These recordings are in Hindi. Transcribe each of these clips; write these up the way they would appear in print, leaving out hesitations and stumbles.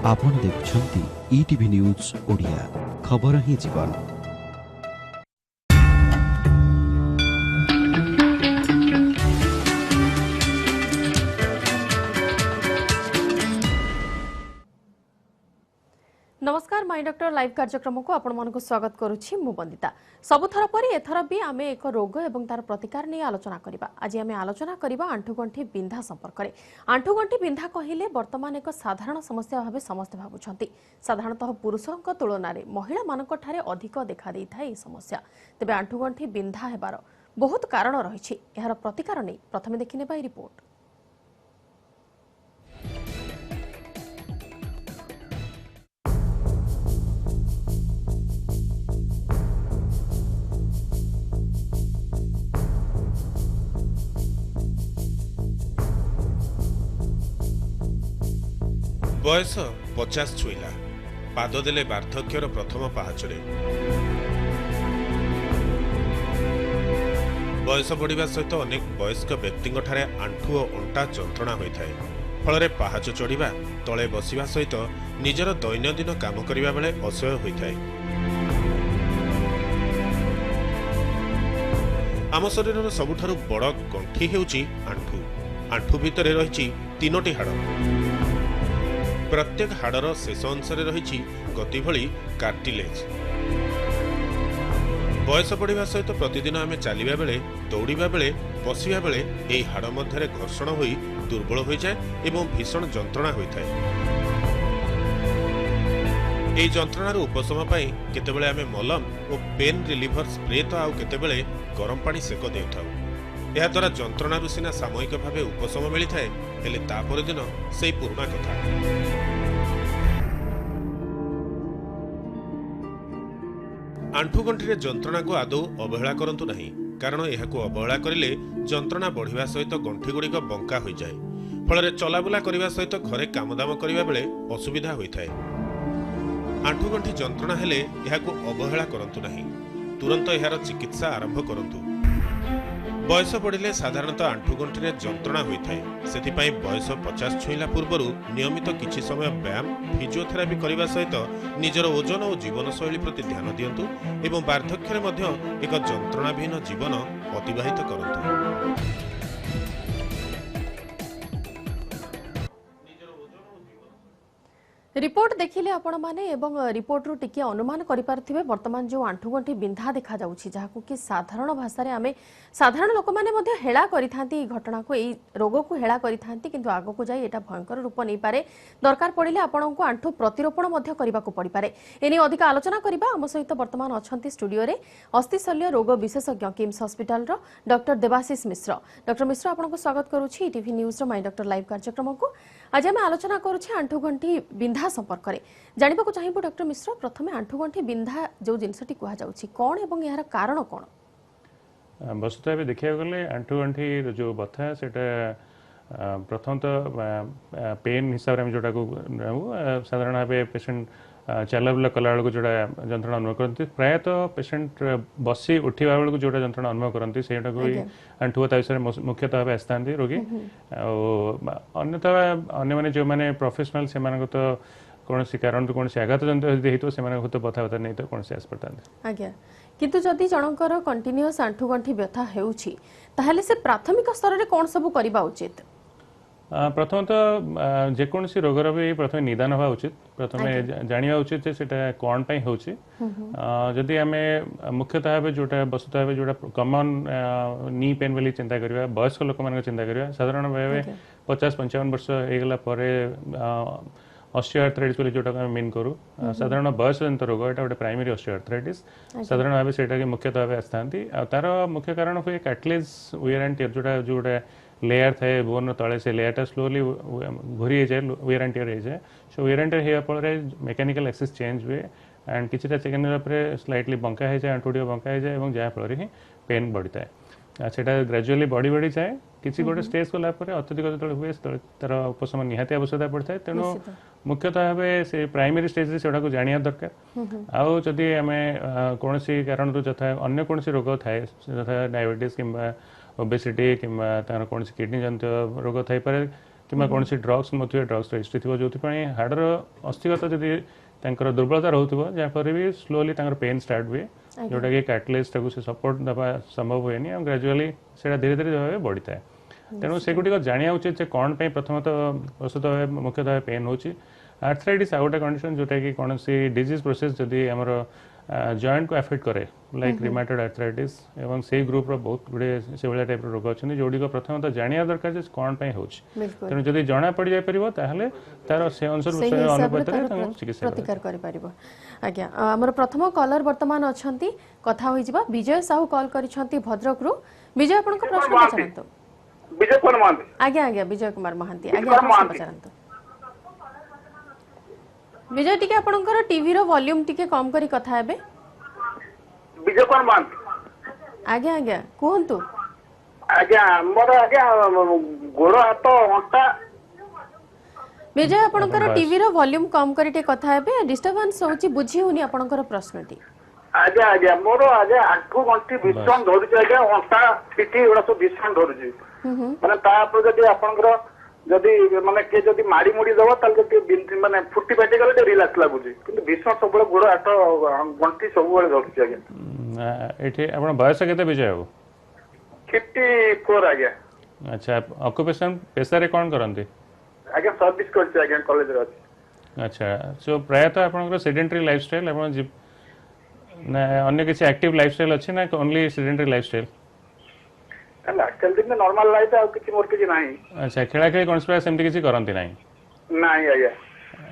आपण देखुछंती ईटीवी न्यूज ओडिया खबर ही जीवन। नमस्कार माय डॉक्टर लाइव कार्यक्रम को आपण मानक स्वागत करुछि मु बंदिता। सबुथर परी एथर भी आमे एक रोग एवं तार प्रतिकार नहीं आलोचना करिबा। आज आमे आलोचना करिबा आंठुगंठी बिंधा संपर्क रे। आंठुगंठी बिंधा कहिले वर्तमान एक साधारण समस्या भाबे समस्त भाबुछंती। साधारणतः पुरुषक तुलना रे महिला मानक ठारे अधिक देखा देई थाए समस्या। तबे आंठुगंठी बिंधा हेबार बहुत कारण रहिछि। एहार प्रतिकार नै प्रथमे देखिने बाय रिपोर्ट। बयस 50 छुईला पाद देले वार्धक्यर प्रथम पाहाचरे। बयस बढ़िबा सहित अनेक वयस्क व्यक्ति आंठु और अंटा जंत्रणा होता है। फल पाहाच चढ़ा तले बसिबा सहित निजर दैनंदिन काम करिबा बेले असह्य होता है। आम शरीर सबुठारु बड़ गंठी हेउची आंठु। आंठु भितरे रहिछि 3टी हाड़। प्रत्येक हाड़र शेष अंश रही गति भली कार्टिलेज। बयस बढ़िबा सहित प्रतिदिन आम चलिबा बेले दौड़िबा बेले बसिबा बेले एही हाड़ मध्यरे घर्षण होई दुर्बल हो जाए एवं भीषण जंत्रणा होता है। एही जंत्रणार उपशम पाई केतेबेले आम मलम और पेन रिलीभर स्प्रे तो आउ केतेबेले गरम पानी सेक देउथाउ। एहा द्वारा जंत्रणार सिना सामयिक भावे उपशम मिली थाए, हेले तापर दिन सेही पुराना कथा। आंठुगंठी जंत्रणा को आदौ अवहेला करंतु नहीं, कारण यहाकू अवहेला करिले जंत्रणा बढ़िबा सहित गंठी गुड़िक बंका हो जाए। फल चलाबुला करने सहित घरे कामदाम करने बेले असुविधा होता है। आंठुगंठी जंत्रणा हेले यहाकू अवहेला करंतु नहीं, तुरंत यार चिकित्सा आरंभ करंतु। बयस बढ़िले साधारणतः आंठुगंठी जंत्रणा होता है। सेथिपाई बयस 50 छुईला पूर्व नियमित किछि समय व्यायाम फिजियोथेरापी करने सहित निजर ओजन और जीवनशैली प्रति ध्यान दियंतु एवं वार्धक्य मध्य एक जंत्रणाविहीन जीवन अतिबाहित करंतु। रिपोर्ट देखिले आपण माने एवं रिपोर्ट रु टिके अनुमान करि पारथिबे वर्तमान जो आंठुगंठी बिंधा देखा जाउछि, जाहाकू कि साधारण भाषा रे आमे साधारण लोक माने मध्ये हेळा करिथांती। घटना को एई रोग को हेळा करिथांती, किंतु आगो को जाई एटा भयंकर रूप नै पारे। दरकार पड़िले आपण को आंठु प्रतिरोपण मध्ये करिबा को पड़ि पारे। एनी अधिक आलोचना करिबा हम सहित वर्तमान अछंती स्टूडियो रे अस्ति शल्य रोग विशेषज्ञ किम्स हॉस्पिटल रो डॉक्टर देवाशीष मिश्र। डॉक्टर मिश्र आपण को स्वागत करूछि टीवी न्यूज रो माय डॉक्टर लाइव कार्यक्रम को। आज हम आलोचना करूछि आंठुगंठी बिंधा संपर्क रे। जानिबा को चाहिबो डॉक्टर मिश्र, प्रथमे आंठुगंठी बिंधा जो जिनसटी कुहा जाउछि कोन एवं यार कारण कोन? वस्तुतः भी देखिया गले आंठुगंठी जो बथा सेटा प्रथम तो पेन हिसाब से जोटा को साधारण भाव पेशेंट चलाबुला कला बेलू जोड़ा जंत्रणा अनुभव करती, प्रायतः पेशेंट बसी उठा बेलू जोटा जंत्रणा अनुभव करती से आंठु बता विषय मुख्यतः भाव आसता रोगी। अन्यथा अन्य जो मैंने प्रोफेशनल से तो कौन कारण कौन आघात जंत्र होता से तो बता नहीं तो कौन आस पड़ता। आज्ञा किंतु जदि जनकर कंटिन्यूअस आंठुगंठी व्यथा हेउछि ताहले से प्राथमिक स्तर रे कोन सब करिबा उचित? प्रथम तो जेकोसी रोगर भी प्रथम निदान हवा उचित। प्रथम जानिबा उचित से कौन पाई होछि। जदि आमे मुख्यतः भाव जोटा वस्तुतः भाव जोटा कॉमन नी पेन वाली चिंता करिबा, वयस्क लोक मान चिंता करिबा, साधारण भाव 50-55 वर्ष हेगला परे ऑस्टियोआर्थराइटिस जोटा मीन करू। साधारण बयस जनित रोग एटा गोटे प्राइमरी ऑस्टियोआर्थराइटिस साधारण भाव सेटा मुख्यतः भाव आसता। तार मुख्य कारण हुए कार्टिलेज वियर एंड टियर जोटा जोटा लेयर थाए बोन तले से लेयरटा स्लोली घूरी जाए वियर एंड टियर हो जाए। सो वियर एंड टियर होगा फल मेकानिकल एक्सेस चेंज हुए एंड किसी सेकेंड स्लाइटली बंका हो जाए, आंठुटी बंका हो जाए जहाँफल ही पेन बढ़ी थाए। सेटा ग्रेजुअली बढ़ी बढ़ी जाए किसी गोटे स्टेज गलापर अत्यधिक जो हुए तार उपशम निहाती आवश्यकता पड़ता है। तेणु मुख्यतः भाव से प्राइमरी स्टेज से को जाना दरकार। आउ जदि आम कौन कारण यथा अन्य कौन रोग थाए यथा डायबिटीज कि ओबेसिटी कि कौन किडनी जनित रोग थी पारे किंबा कौन ड्रग्स नथिबे ड्रग्स रजिस्ट्री थी जो हार्डर अस्थिगत जदि तांकर दुर्बलता रोथबो जहाँपर भी स्लोली तांकर पेन स्टार्ट हुए जोटा कि कैटलिस्ट से सपोर्ट दबा संभव हुए और ग्रेजुअली से धीरे धीरे भाव बढ़ी था तेणु से गुटिक जाना उचित कौन प्रथमतः वस्तुतः भाव मुख्यतः पेन होची आर्थराइटिस आ गोटे कंडीशन जोटा कि कौन डिजीज प्रोसेस जदि आमर जॉइंट को अफेक्ट करे लाइक रिमाटॉइड आर्थराइटिस एवं से ग्रुप रो बहुत गुड़े से भाया टाइप रोग अच्छा जोड़ी प्रथमतः जाना दरकार जे कौन तेणु जदि जना पड़ जाए तार तार से अनुसार अनुपात चिकित्सा प्रतिकार करि परिबो आज्ञा हमर प्रथम कॉलर वर्तमान अछंती कथा होई जिबा विजय साहू कॉल करिसंती भद्रक रु विजय आपन को प्रश्न पचारंतो विजय कुमार महांती आज्ञा विजय कुमार महांती आज्ञा प्रश्न पचारंतो विजय टिके आपनकर टीवी रो वॉल्यूम टिके कम करी कथा हेबे विजय कुमार महांती आज्ञा कहंतु मोर गोड़ हाथ अंटा विजय आपनकर टीवी रो वॉल्यूम कम करी टे कथा हेबे डिस्टर्बेंस होची बुझी होनी आपनकर प्रश्नटी मोर आंठू गंठी भीषण धरुଛି अंटा पिठी एगुड़ा सब भीषण धरुଛି माने तापर जदि आपनकर जदि माने के जदि माड़ी मुड़ी दबा ताले माने फुटी फाटी गले रिलैक्स लागुଛି କିନ୍ତୁ भीषण सब गोड़ हाथ गंठी सब बेले धरुଛି एठी आपण बयस केते विजय बाबू 54 आज्ञा अच्छा ऑक्युपेशन पेशा रे कोन करंती आज्ञा सर्विस करछि आज्ञा कॉलेज रे अछि अच्छा सो प्रायतः आपनकर सेडेंटरी लाइफस्टाइल आपण ना अन्य किसी एक्टिव लाइफस्टाइल अछि ना ओनली सेडेंटरी लाइफस्टाइल लाइफस्टाइल दिन नॉर्मल लाइफ आ किछि मोर किछि नाही अच्छा खेला खेली कोन सेमती किछि करंती नाही नाही आज्ञा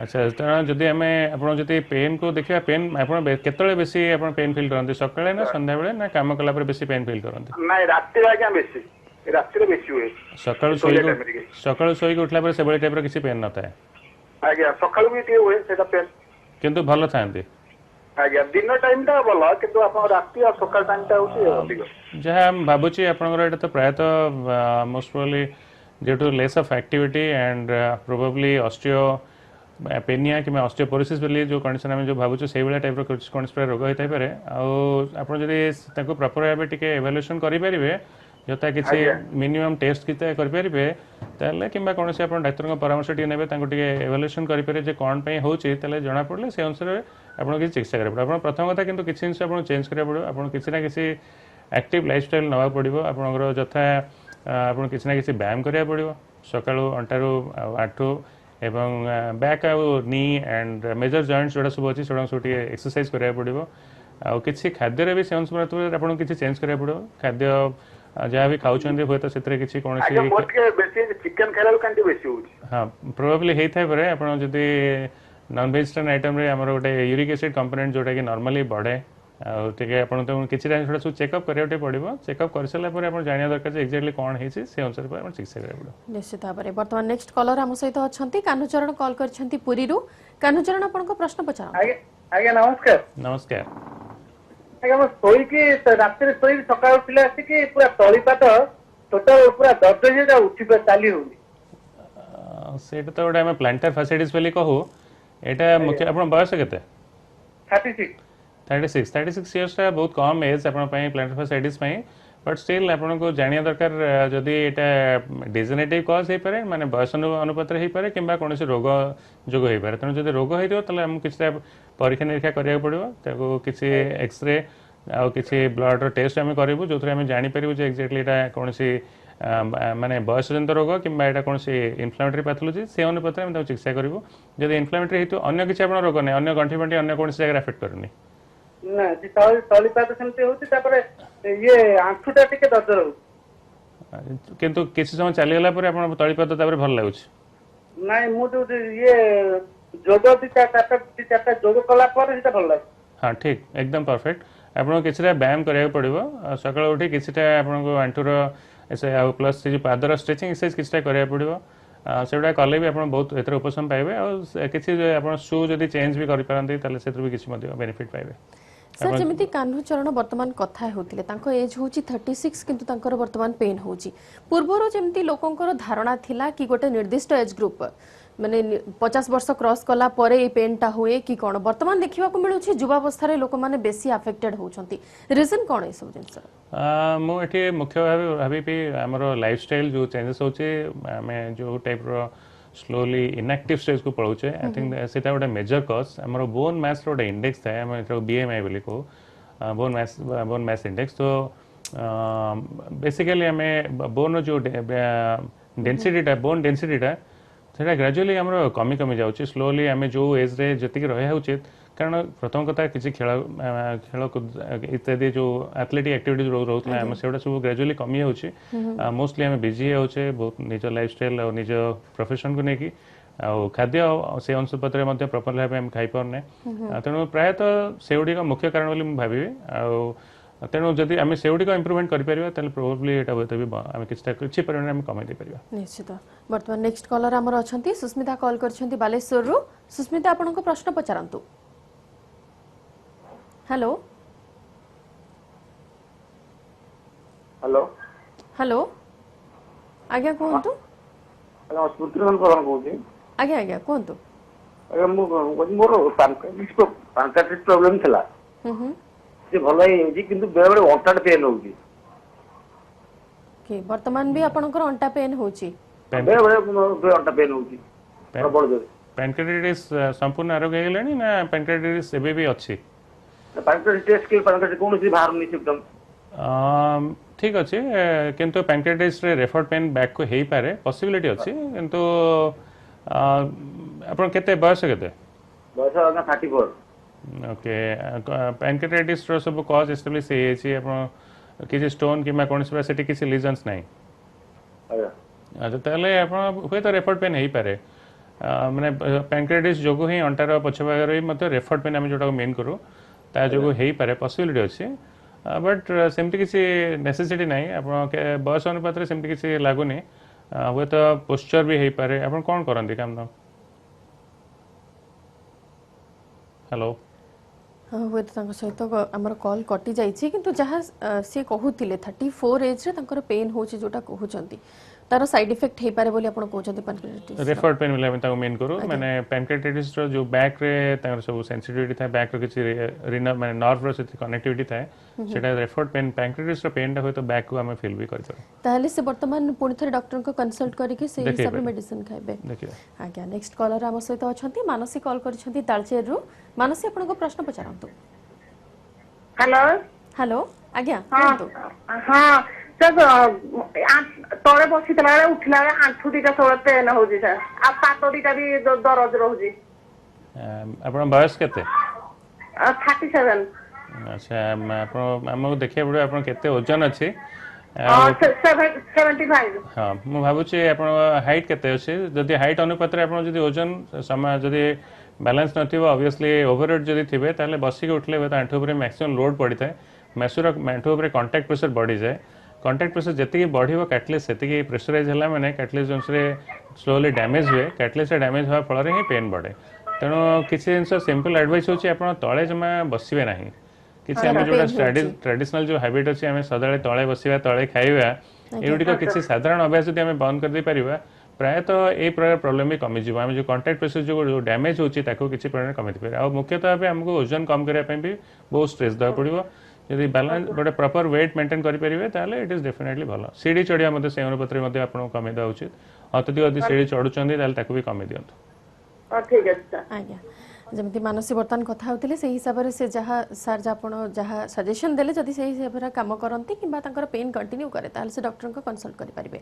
अच्छा तेणु जदि आम आप पेन को देखा पेन आप केतले बेसी आप पेन फील करते सकाळे ना संध्या बेले ना काम कला बेसी पेन फील करते नाही राती आज्ञा बेसी राती रे बेसी हुए सकाळु सोई उठला पर सेबळे टाइप रो किसी पेन न थाए आज्ञा सकाळु भी टे हुए सेटा पेन किंतु भलो थांती आज्ञा दिन टाइम ता भलो किंतु आप राती और सकाळ टाइम ता होची अधिक जहा हम भाबुची आपनकर एटा तो प्राय तो most probably due to less of activity and probably osteopenia कि ऑस्टियोपोरोसिस बोली जो कंडीशन आम जो भावुँ से भाया टाइप कौन रोग होता है आपड़ प्रॉपर भाव टे एवल्यूएशन करेंगे जता कि मिनिमम टेस्ट कितना करेंगे कि कौन से डाक्तर परामर्श टे ने एवल्यूएशन करेंगे कौन हो जना पड़े से अनुसार आपको किसी चिकित्सा करा पड़े प्रथम कथा कि किसी जिन आपको चेंज करा पड़ो आप किसी ना किसी एक्टिव लाइफस्टाइल नवा पड़ो आपंकर जथा आप किसी ना किसी व्यायाम करा पड़ो सकाळु अंटारू आंठू एवं back knee and major joints जोड़ा सब अच्छी सब एक्सरसाइज करा पड़ो आ किसी खाद्य भी से अनुसार आपको किसी चेंज करा पड़ो खाद्य जहाँ भी खाऊँ हुए तो से किसी कौन चिकन खाइला बेसी होची हाँ प्रोबेबली होता है परे आपन जदि नॉन वेजिटेरियन आइटम रे हमर गोटे यूरिक एसिड कंपोनेंट जोटा कि नॉर्मली बढ़े किसी सब चेकअप कराया पड़ो चेकअप कर सारा पर जाना दरकार एक्जाक्टली कौन है से अनुसार चिकित्सा करा पड़ो निश्चित भाव में बर्तमान नेक्स्ट कॉलर आम सहित अच्छा कान्हचरण कॉल कर पुरी कान्हचरण आपन प्रश्न पचार आज्ञा नमस्कार नमस्कार आज्ञा मैं सोईकी राति सोई सका उठिले आसिकी पूरा तळीपात टोटल पूरा दर्द हे जा उठी चली होनी सेटा तो गोटे प्लांटर फैसिलिटीज बोली कहू एटा मुख्य आपन बयस केते 36 इयर्स बहुत कम एज आप प्लांटर फैसिलिटीज बट स्टिल आपको जाना दरकार जदि यहाँ डिजेनेटिव कज हो पाए माने बयस अनुपात हो पाए कि कौन रोग जोग हो पाए तेणु जब रोग हो किसी परीक्षा निरीक्षा करा पड़ो किसी एक्सरे आ किसी ब्लड टेस्ट आम करूँ जो आम जापर एक्जाक्टली कौन माने बयसजनित रोग कि कौन इनफ्लामेटरी पैथोलॉजी से अनुपात में चिकित्सा करूँ जब इनफ्लामेटरी हो अन्य किसी रोग नहीं अन्य गंठी फंटी अन्य कौन जगह अफेक्ट करूनी ना तळीपात सेमते होती तापर ये आंठुटा टिके दर्द रहू किंतु किसी समय चली गला पर आपण तळीपात तापर भल लागुछ नाही मु जो ये जोग चारटा जोग कला पर हिता भल लाग हां ठीक एकदम परफेक्ट आपण किछरा व्यायाम करिया पड़िबो सकाळ उठी किछटा आपण आंठुर ऐसे प्लस से पादर स्ट्रेचिंग एक्सरसाइज किछटा करिया पड़िबो सेटा कले भी आप बहुत एथर उपशम पाइबे और किसी आप शू जदि चेंज भी करि ताले सेथर भी किछि बेनिफिट पाइबे सर जमी कान्हचरण बर्तमान कथा होते एज हूँ 36 किंतु तांकर वर्तमान पेन होची पूर्वर जमी लोकंकर धारणा थिला कि गोटे निर्दिष्ट एज ग्रुप माने 50 वर्ष क्रॉस कला परे ए पेनटा हुए कि कोन वर्तमान देखिबा को मिलुछि युवावस्था रे लोक माने बेसी अफेक्टेड होउछंती रीजन कोन ए सब जिंस मो एठी मुख्य भाबी भी हमरो लाइफस्टाइल जो चेंजेस होचे हमें जो टाइप रो स्लोली इनएक्टिव स्टेज को पळुचे आई थिंक सेटा गोटे मेजर कॉज हमरो बोन मास रो इंडेक्स थाए हम एटा बीएमआई बोली को बोन मास इंडेक्स तो बेसिकली हमें बोन जो डेंसिटीटा बोन डेंसिटीटा सेटा ग्रेजुअली हमरो कमी कमी जाउची स्लोली हमें जो एज रे जति रहे उचित कारण प्रथम कथा किसी खेल इत्यादि जो एथलेटिक एक्टिविटीज रोला हम सेटा सब ग्रेजुअली कमी होची मोस्टली हम बिजी होचे बहुत निज लाइफस्टाइल और निज प्रोफेशन को नेकी आ खाद्य से अंशपत्र मध्य प्रॉपर भाव हम खाई पारने तेणु प्रायतः सेगुड़ी मुख्य कारण बोली मुझे भावी तेणु जदि आम सेगुड़ी इम्प्रूवमेंट करें प्रोबेबली यहाँ हुए भी आम किसी परिमाण में कमाई पार निश्चित बर्तमान नेक्स्ट कॉलर आमर अच्छा सुस्मिता कॉल कर बालेश्वर सुस्मिता आपण प्रश्न पचारतु हेलो हेलो हेलो आज्ञा कहतु स्मृतिरंजन प्रधान कहूँ आज्ञा आज्ञा कहतु मोर पैंक्रियाटिस प्रॉब्लम थिला से भल है किंतु बेले बेले अंटा पेन होउची के वर्तमान भी आपनकर अंटा पेन होची बेले बेले अंटा पेन होउची प्रबल जोर पैंक्रियाटिस संपूर्ण आरोग्य गेलानी ना पैंक्रियाटिस एबे भी अछि पैंक्रियाटिस टेस्ट के पैंक्रियाटिस कोन सी बाहर नहीं सिम्पटम ठीक अच्छे किंतु पैंक्रियाटिस रे रेफर्ड पेन बैक को हेई पारे पॉसिबिलिटी अछि किंतु आपण केते बयस केते बयस 34 ओके पैंक्रियाटिस रो सब कॉज एस्टैब्लिश हे अछि आपण किछि स्टोन किमा कोनसी सेठी किछि लीजन्स नाही अच्छा ताले आपण होय तो रेफर्ड पेन हेई पारे माने पैंक्रियाटिस जोगु ही अंटार पछभाग रे मते रेफर्ड पेन हम जोटा मेन करू ता जोगु हेई पारे पॉसिबिलिटी अछि बट सेमती किसी नेसेसिटी नहीं आप बयस अनुपात सेमती किसी लगुनि हुए तो पोस्चर भी हो पारे आप कौन करती काम दाम हेलो हुए तो सहित आमर कॉल कटि जाइए किंतु जहाँ सी कहते 34 एज रे पेन होची जोटा कहउचंती तार साइड इफेक्ट हे पारे बोली आपण कहउचंती पैंक्रियाटिस रेफर्ड पेन मिला ताको मेन करू माने पैंक्रियाटिस रो जो बैक रे तार सब सेंसिटिविटी था बैक रो किछि रीना माने नर्व रो से कनेक्टिविटी था सेटा रेफर्ड पेन पैंक्रियाटिस रो पेन ता होय तो बैक को हमें फील भी करि पारे ताहले से वर्तमान पुणी थरे डॉक्टर को कंसल्ट करिके से हिसाब रे मेडिसिन खाइबे देखिए आज्ञा नेक्स्ट कॉलर हम सहित अछंती मानसी कॉल करछंती तालचेर रु मानसी आपण को प्रश्न पचारंतु हेलो हेलो आज्ञा हाँ हाँ सर तले बसी उठला आंठू टीका सब पेन हो सर आ पात टीका भी दरज रोजी आपण बयस केते 37 अच्छा आपण हमको देखिया पड़ो आपण केते वजन अछि 75 हाँ मु भाबुची आपण हाइट केते अछि जदि हाइट अनुपात रे आपण जदि वजन समय जदि बैलेंस नथिबो ऑब्वियसली ओवरवेट जदि थिबे ताले बसी के उठले बता आंठू ऊपर मैक्सिमम लोड पड़ी थाए मैसुर आंठू ऊपर कांटेक्ट प्रेशर बढ़ी जाए कांटेक्ट प्रेशर जति बढ़िबो कैटलिस्ट सेति प्रेशराइज होला माने कैटलिस्ट जोंस रे स्लोली डैमेज हुए कैटलिस्ट रे डैमेज होवा फल रे ही पेन बढ़े तेणु किसी जिनस सिंपल एडवाइस होची आपण तळे जमा बसिबे नाही किसी हम जोटा ट्रेडिशनल जो हैबिट अछि हमें सदाळे तळे बसिबा तळे खाइबा एउडी को किसी साधारण अभ्यास जदि हमें बंद कर दे परिबा प्रायतः ए प्रकार प्रॉब्लम भी कमी जीव आम जो कांटेक्ट प्रेशर जो डैमेज होची ताको किसी परिमाण कमी पारे आ मुख्यतः भाव हमको ओजन कम करने पे भी बहुत स्ट्रेस देवा पड़ो यदि बैलेंस गोटे प्रॉपर वेट मेंटेन करेंगे ताले इट इज डेफिनेटली भल सीढ़ी चढ़िया मत से अनुपात में आपको कमी देवा उचित अत्यधिक यदि सीढ़ी चढ़ुंट भी कमी दिंतु ठीक है आज्ञा जमी मानसी बर्तमान कथा होते से हिसाब से जहाँ सार जहाँ सजेशन देले जदि से हिसाब से कम करती कि पेन कंटिन्यू करे ताल से डॉक्टर को कंसल्ट करेंगे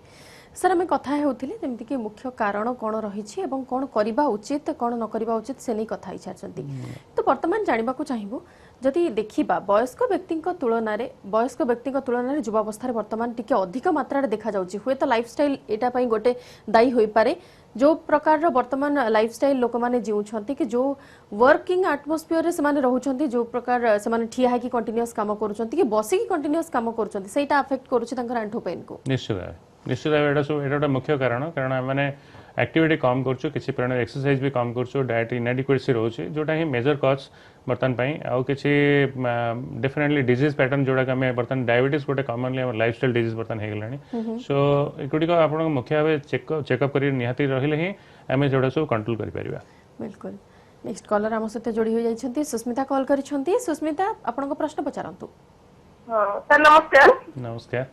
सर आम कथा होते जमीक मुख्य कारण कौन रही कौन करवा उचित कौन न करवा उचित से नहीं कथा सारी तो बर्तमान जानवा चाहिए जदि देखा वयस्क व्यक्ति तुलन वयस्क व्यक्ति तुलन युवावस्था बर्तमान टी अधिक मात्रा देखा जाऊँगी हुए तो लाइफस्टाइल यहाँ गोटे दायी हो पारे जो प्रकार वर्तमान लाइफस्टाइल लोक मैंने जीवुंट कि जो वर्किंग आटमोस्फियर से रोचे जो प्रकार से ठिया है कंटिन्यूअस काम कर बसिकी कंटिन्यूअस काम कर अफेक्ट करुँच आंठू पेन को निश्चय निश्चित भाव एटा गोटे मुख्य कारण आम एक्टिविटी कम करूँ किसी परिमाण एक्सरसाइज भी कम करूँ डायट इनएडिक्वेसी रोचे जोटा ही मेजर कज बर्तमान आउ किसी डेफिनेटली डिजीज पैटर्न जोड़ा आम बर्तमान डायबिटीज गोटे कमनली लाइफस्टाइल डिजीज बर्तमान हो गलानी सो एगुड़िक आप मुख्य भाव चेकअप कर निहाती रहिले ही आम जोड़ा सब कंट्रोल कर बिल्कुल नेक्स्ट कॉलर आम सहित जोड़ी हो जाइछंती सुस्मिता कॉल करिछंती सुस्मिता आपन प्रश्न पचारंतु सर नमस्कार नमस्कार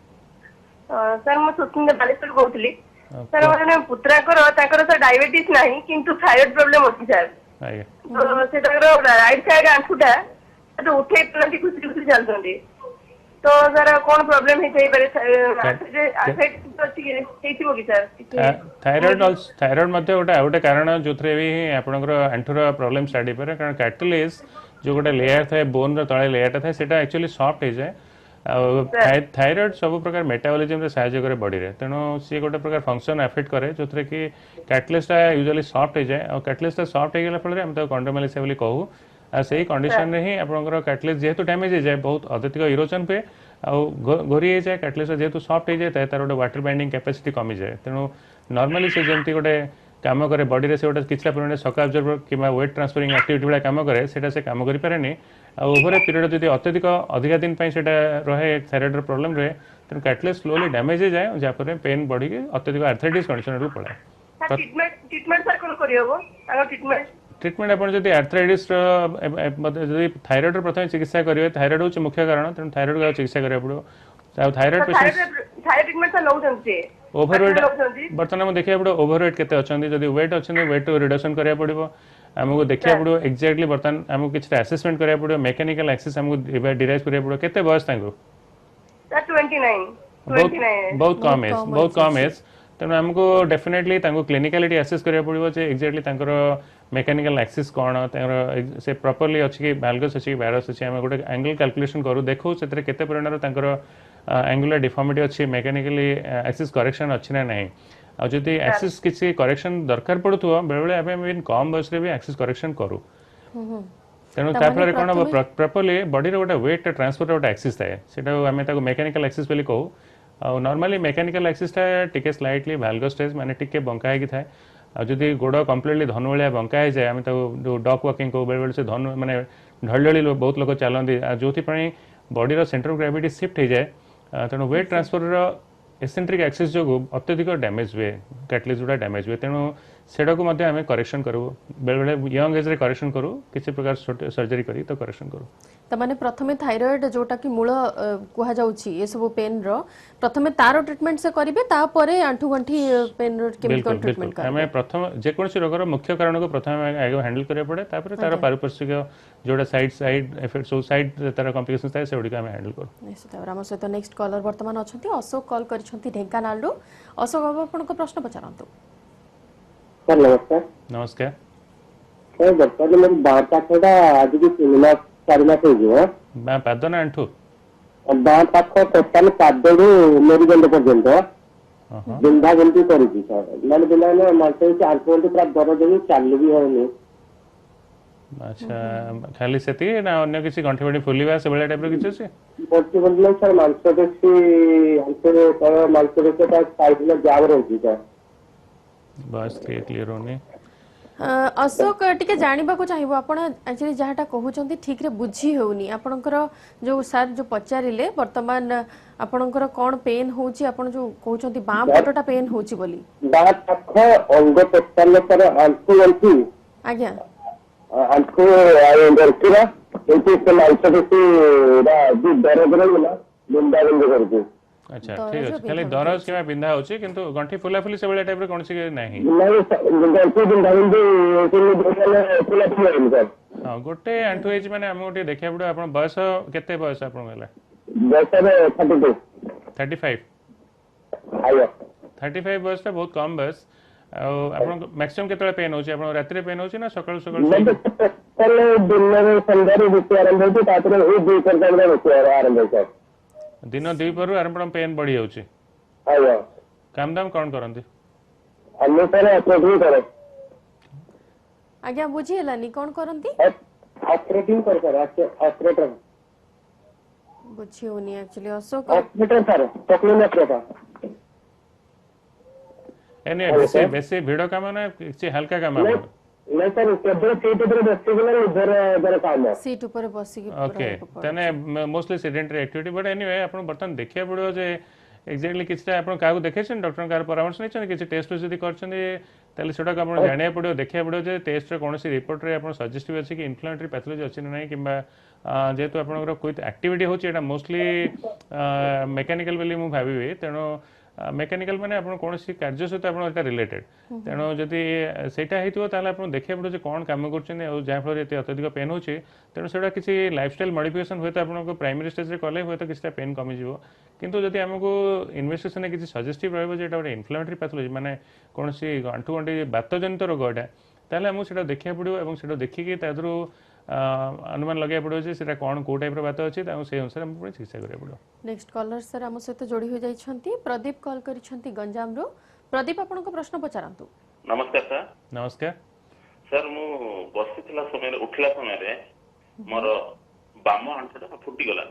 सर मु सुस्मिता बालेश्वर कहूली सर माने पुत्राकर ताकर सर डायबिटीज नाही किंतु थायराइड प्रॉब्लम होती सर तो से ताकर राइट साइड आंखुटा तो उठे पलंती खुशी खुशी चलतंदी तो सर कोन प्रॉब्लम हे जाई पारे अफेक्ट हेतिबो कि सर थायराइड मध्य गोटे कारण जो भी आपनकर आंठुर प्रॉब्लम स्टार्ट हो पारे कारण कार्टिलेज जो गोटे लेयर थाए बोन रो तळे लेयर थाए सेटा एक्चुअली सॉफ्ट हो जाए थायराइड सब प्रकार मेटाबॉलिज्म रे सहायता करे बॉडी रे तेनो सी गोटे प्रकार फंक्शन अफेक्ट करे जोथरे कि कार्टिलेज यूजुअली सॉफ्ट हो जाए और कार्टिलेज सॉफ्ट हो गेला फल रे हम तो कॉन्ड्रोमाइलिसिस बोली कहू आ सही कंडीशन रे ही आपनकर कार्टिलेज जेहेतु डैमेज हो जाए बहुत अत्यधिक इरोजन पे घोरी हो जाए कार्टिलेज जेहेतु सॉफ्ट हो जाए तार गोटे वाटर बाइंडिंग कैपेसिटी कमी जाए तेणु नॉर्मली से जमती गोटे काम करे बॉडी रे से गोटे किछला परिमाण शॉक अब्जॉर्बर किबा वेट ट्रांसफरिंग एक्टिविटी वाला काम करे सेटा से काम करि पारेनी आ ओवर ए पीरियड जदी अत्यधिक अधिक दिन पई सेटा रहे थायराइड रो प्रॉब्लम रे तेणु कार्टिलेज स्लोली डैमेज हो जाए जा पर पेन बॉडी के अत्यधिक आर्थराइटिस कंडीशन रो पड़े ट्रीटमेंट सर कोन करियो आरो ट्रीटमेंट आप आर्थराइटिस जब थायराइड प्रथम चिकित्सा करेंगे थायराइड हूँ मुख्य कारण तेणु थायराइड को चिकित्सा करा पड़ो थायराइड पेशेंट ओभरवेट बर्तमान देखा पड़ो ओभरवेट केते अच्छे जब वेट अच्छे वेट रिडक्शन करा पड़ो आमको देखा पड़ो एक्जाक्टली बर्तमान आमको किसी असेसमेंट करा पड़ो मेकानिकल एक्सेस आमको डिराइव करा पड़ो केते बयस बहुत कम एज तेणु आमको डेफिनेटली क्लिनिकालिटी असेस करा पड़ो एक्जाक्टली मेकानिकल एक्सिस कौन से प्रॉपर्ली अच्छी कि भालगस अच्छी कि वायरस अच्छी आम गोटे एंगल कैलकुलेशन करूँ देखो से केते परिमाण एंगुलर डिफॉर्मिटी अच्छी मेकानिकली एक्सिस करेक्शन अच्छी ना नहीं आ जदि एक्सिस किसी करेक्शन दरकार पड़ुथो बेले बेले आम कम बयस भी एक्सिस करेक्शन करूँ तेणु ताफल कौन हम प्रॉपर्ली बॉडी गोटे वेट ट्रांसफर गोटे एक्सिस थाए से मेकानिकल एक्सिस बोली कहू नॉर्मली मेकानिकल एक्सिसटा टिके स्लाइटली भालगस स्टेज माने टिके बंका होगी थाए आदि गोड़ कम्प्लीटली धनु भाया बंका हो जाए आम जो डक वॉकिंग कहू बेले से धनु माने ढलढली बहुत लोग चलती जो body centre of gravity shift हो जाए तेणु वेट ट्रांसफर एसेंट्रिक एक्सिस जो अत्यधिक डैमेज हुए कार्टिलेज गुड़ा डैमेज हुए तेणु सेटा को आम करेक्शन करूँ बेले बेले यंग एज रे करेक्शन करूँ किसी प्रकार सर्जरी करी तो करेक्शन करूँ तो माने प्रथमे थायराइड जोटा कि मूल कुहा जाउछि ए सब पेन रो प्रथमे तारो ट्रीटमेंट से करिवे तापरे आंठू गंठी पेन रो केमिकल ट्रीटमेंट करिवे हमें प्रथम जे कोनसी रोगर मुख्य कारण को प्रथमे आगे हैंडल करे पड़े तापरे तारो पारिपार्श्विक जोटा साइड इफेक्ट सो साइड तारो कॉम्प्लिकेशंस ताय से ओडी का हम हैंडल करू निश्चित राम सहित नेक्स्ट कॉलर वर्तमान अछंती अशोक कॉल करिसंती ढेंकानाल रो अशोक बाबू आपन को प्रश्न पचारंतु सर नमस्कार नमस्कार सर बर्तमान मेरे बार पाखटा आज की सिनेमा करना चाहिए बा पाद ना आंठू बार पाख टोटल पादरू मेरी गंड पर्यंत बिंधा बिंधी करूची सर मैंने बिना ना मानते कि आंखों पूरा दर्द हो चालू भी होनी अच्छा खाली सेती ना अन्य किसी गंठी बडी फुलिबा से बेला टाइप रो किछ छै बोलती बोलना सर मांसपेशी हमसे तो मांसपेशी का साइड में जाम रहती है बस क्लियर होनी अशोक टिके जानिबा को चाहिबो आपण एक्चुअली जहाटा कहउचंती ठीक रे बुझी होउनी आपनकर जो सर जो पचारिले वर्तमान आपनकर कोन पेन होउची आपण जो कहउचंती बाम पटटा पेन होउची बोली बाम पाख अंग टोटल पर आंखु अंखु आज्ञा आंखु अंगरतीरा एती से मांसपेशी रा जो दर्द रहला बिंदा बिंद करके अच्छा ठीक है खाली दरज केमा बिंधा होची किंतु गंठी फुला फुली से बेला टाइप रे कोनसी नाही गंठी बिंदा बिंद कोन दोले फुला फुला सर हां गोटे आंठू एज माने हम गोटे देखिया पड़ो आपण बयस केते बयस आपण गेला बयस 35 आयो 35 बयस त बहुत कम बयस आपण मैक्सिमम केतले पेन होची आपण रात्री रे पेन होची ना सकाळ सकाळ कल दिन रे संध्यारे बिते आरंभ होती तातरे ए दुई प्रकार रे बिते आरंभ सर दिन दुई पर आपण पेन बढ़ी जाउची आयो काम दाम कोन करंती अन्य तरह ऑपरेटिंग करे आज्ञा बुझी हलानी कोन करंती ऑपरेटिंग कर सर ऑपरेटर बुझी होनी actually Ashok operator sir technique operator any बेसी बेसी भिड़ काम ना किसी हल्का काम आपन नहीं सर केवल सीट ऊपर बसिकला निधर काम सीट ऊपर बसी के ओके तने mostly sedentary activity but anyway आपन बर्तन देखिया पड़ो जे एक्जेक्टली किछटा आपन कागु देखेछन डॉक्टर कार परामर्श नै छन किछि टेस्ट जदी करछन ताले सेटा आपन जानिया पड़ो देखिया पड़ो जे टेस्ट रे कोनोसी रिपोर्ट रे आपन सजेस्टिव अछि कि इन्फ्लेमेटरी पैथोलॉजी अछि नै किबा जेहेतु आपनकर कोई एक्टिविटी होछि एटा मोस्टली मेकानिकल बेली मु भाबिबे तेनो मेकानिकल माने आपन कोनोसी कार्य सहित आपन एटा रिलेटेड तेनो जदी सेटा हेतिबो ताले आपन देखिया पड़ो जे कोन काम करछन और जा फल एते अत्यधिक पेन होछि तेनो सेटा किछि लाइफस्टाइल मॉडिफिकेशन होय त आपन प्राइमरी स्टेज रे कले होय त किछटा पेन कमी जिवो किंतु जदी हमको इन्वेस्टिगेशन किछि सजेस्टिव रहबो जे एटा ଗୋଟେ इन्फ्लेमेटरी पैथोलॉजी माने कोनोसी गंठु गंठी बातजनित रोग एटा ताले हमको सेटा देखिया पड़ो एवं सेटा देखिकि तादरो अनुमान लगे पड़ो जे सेटा कोन को टाइप रो बात अछि ता से अनुसार हम पुरै चिकित्सा करे पड़ो नेक्स्ट कॉलर सर हम सहित जोड़ी हो जाई छंती प्रदीप कॉल करी छंती गंजाम रो प्रदीप आपन को प्रश्न पचारंतु नमस्कार सर नमस्कार सर मु बसिथिला समय उठिला समय रे मोर बाम आंठटा फुटी गला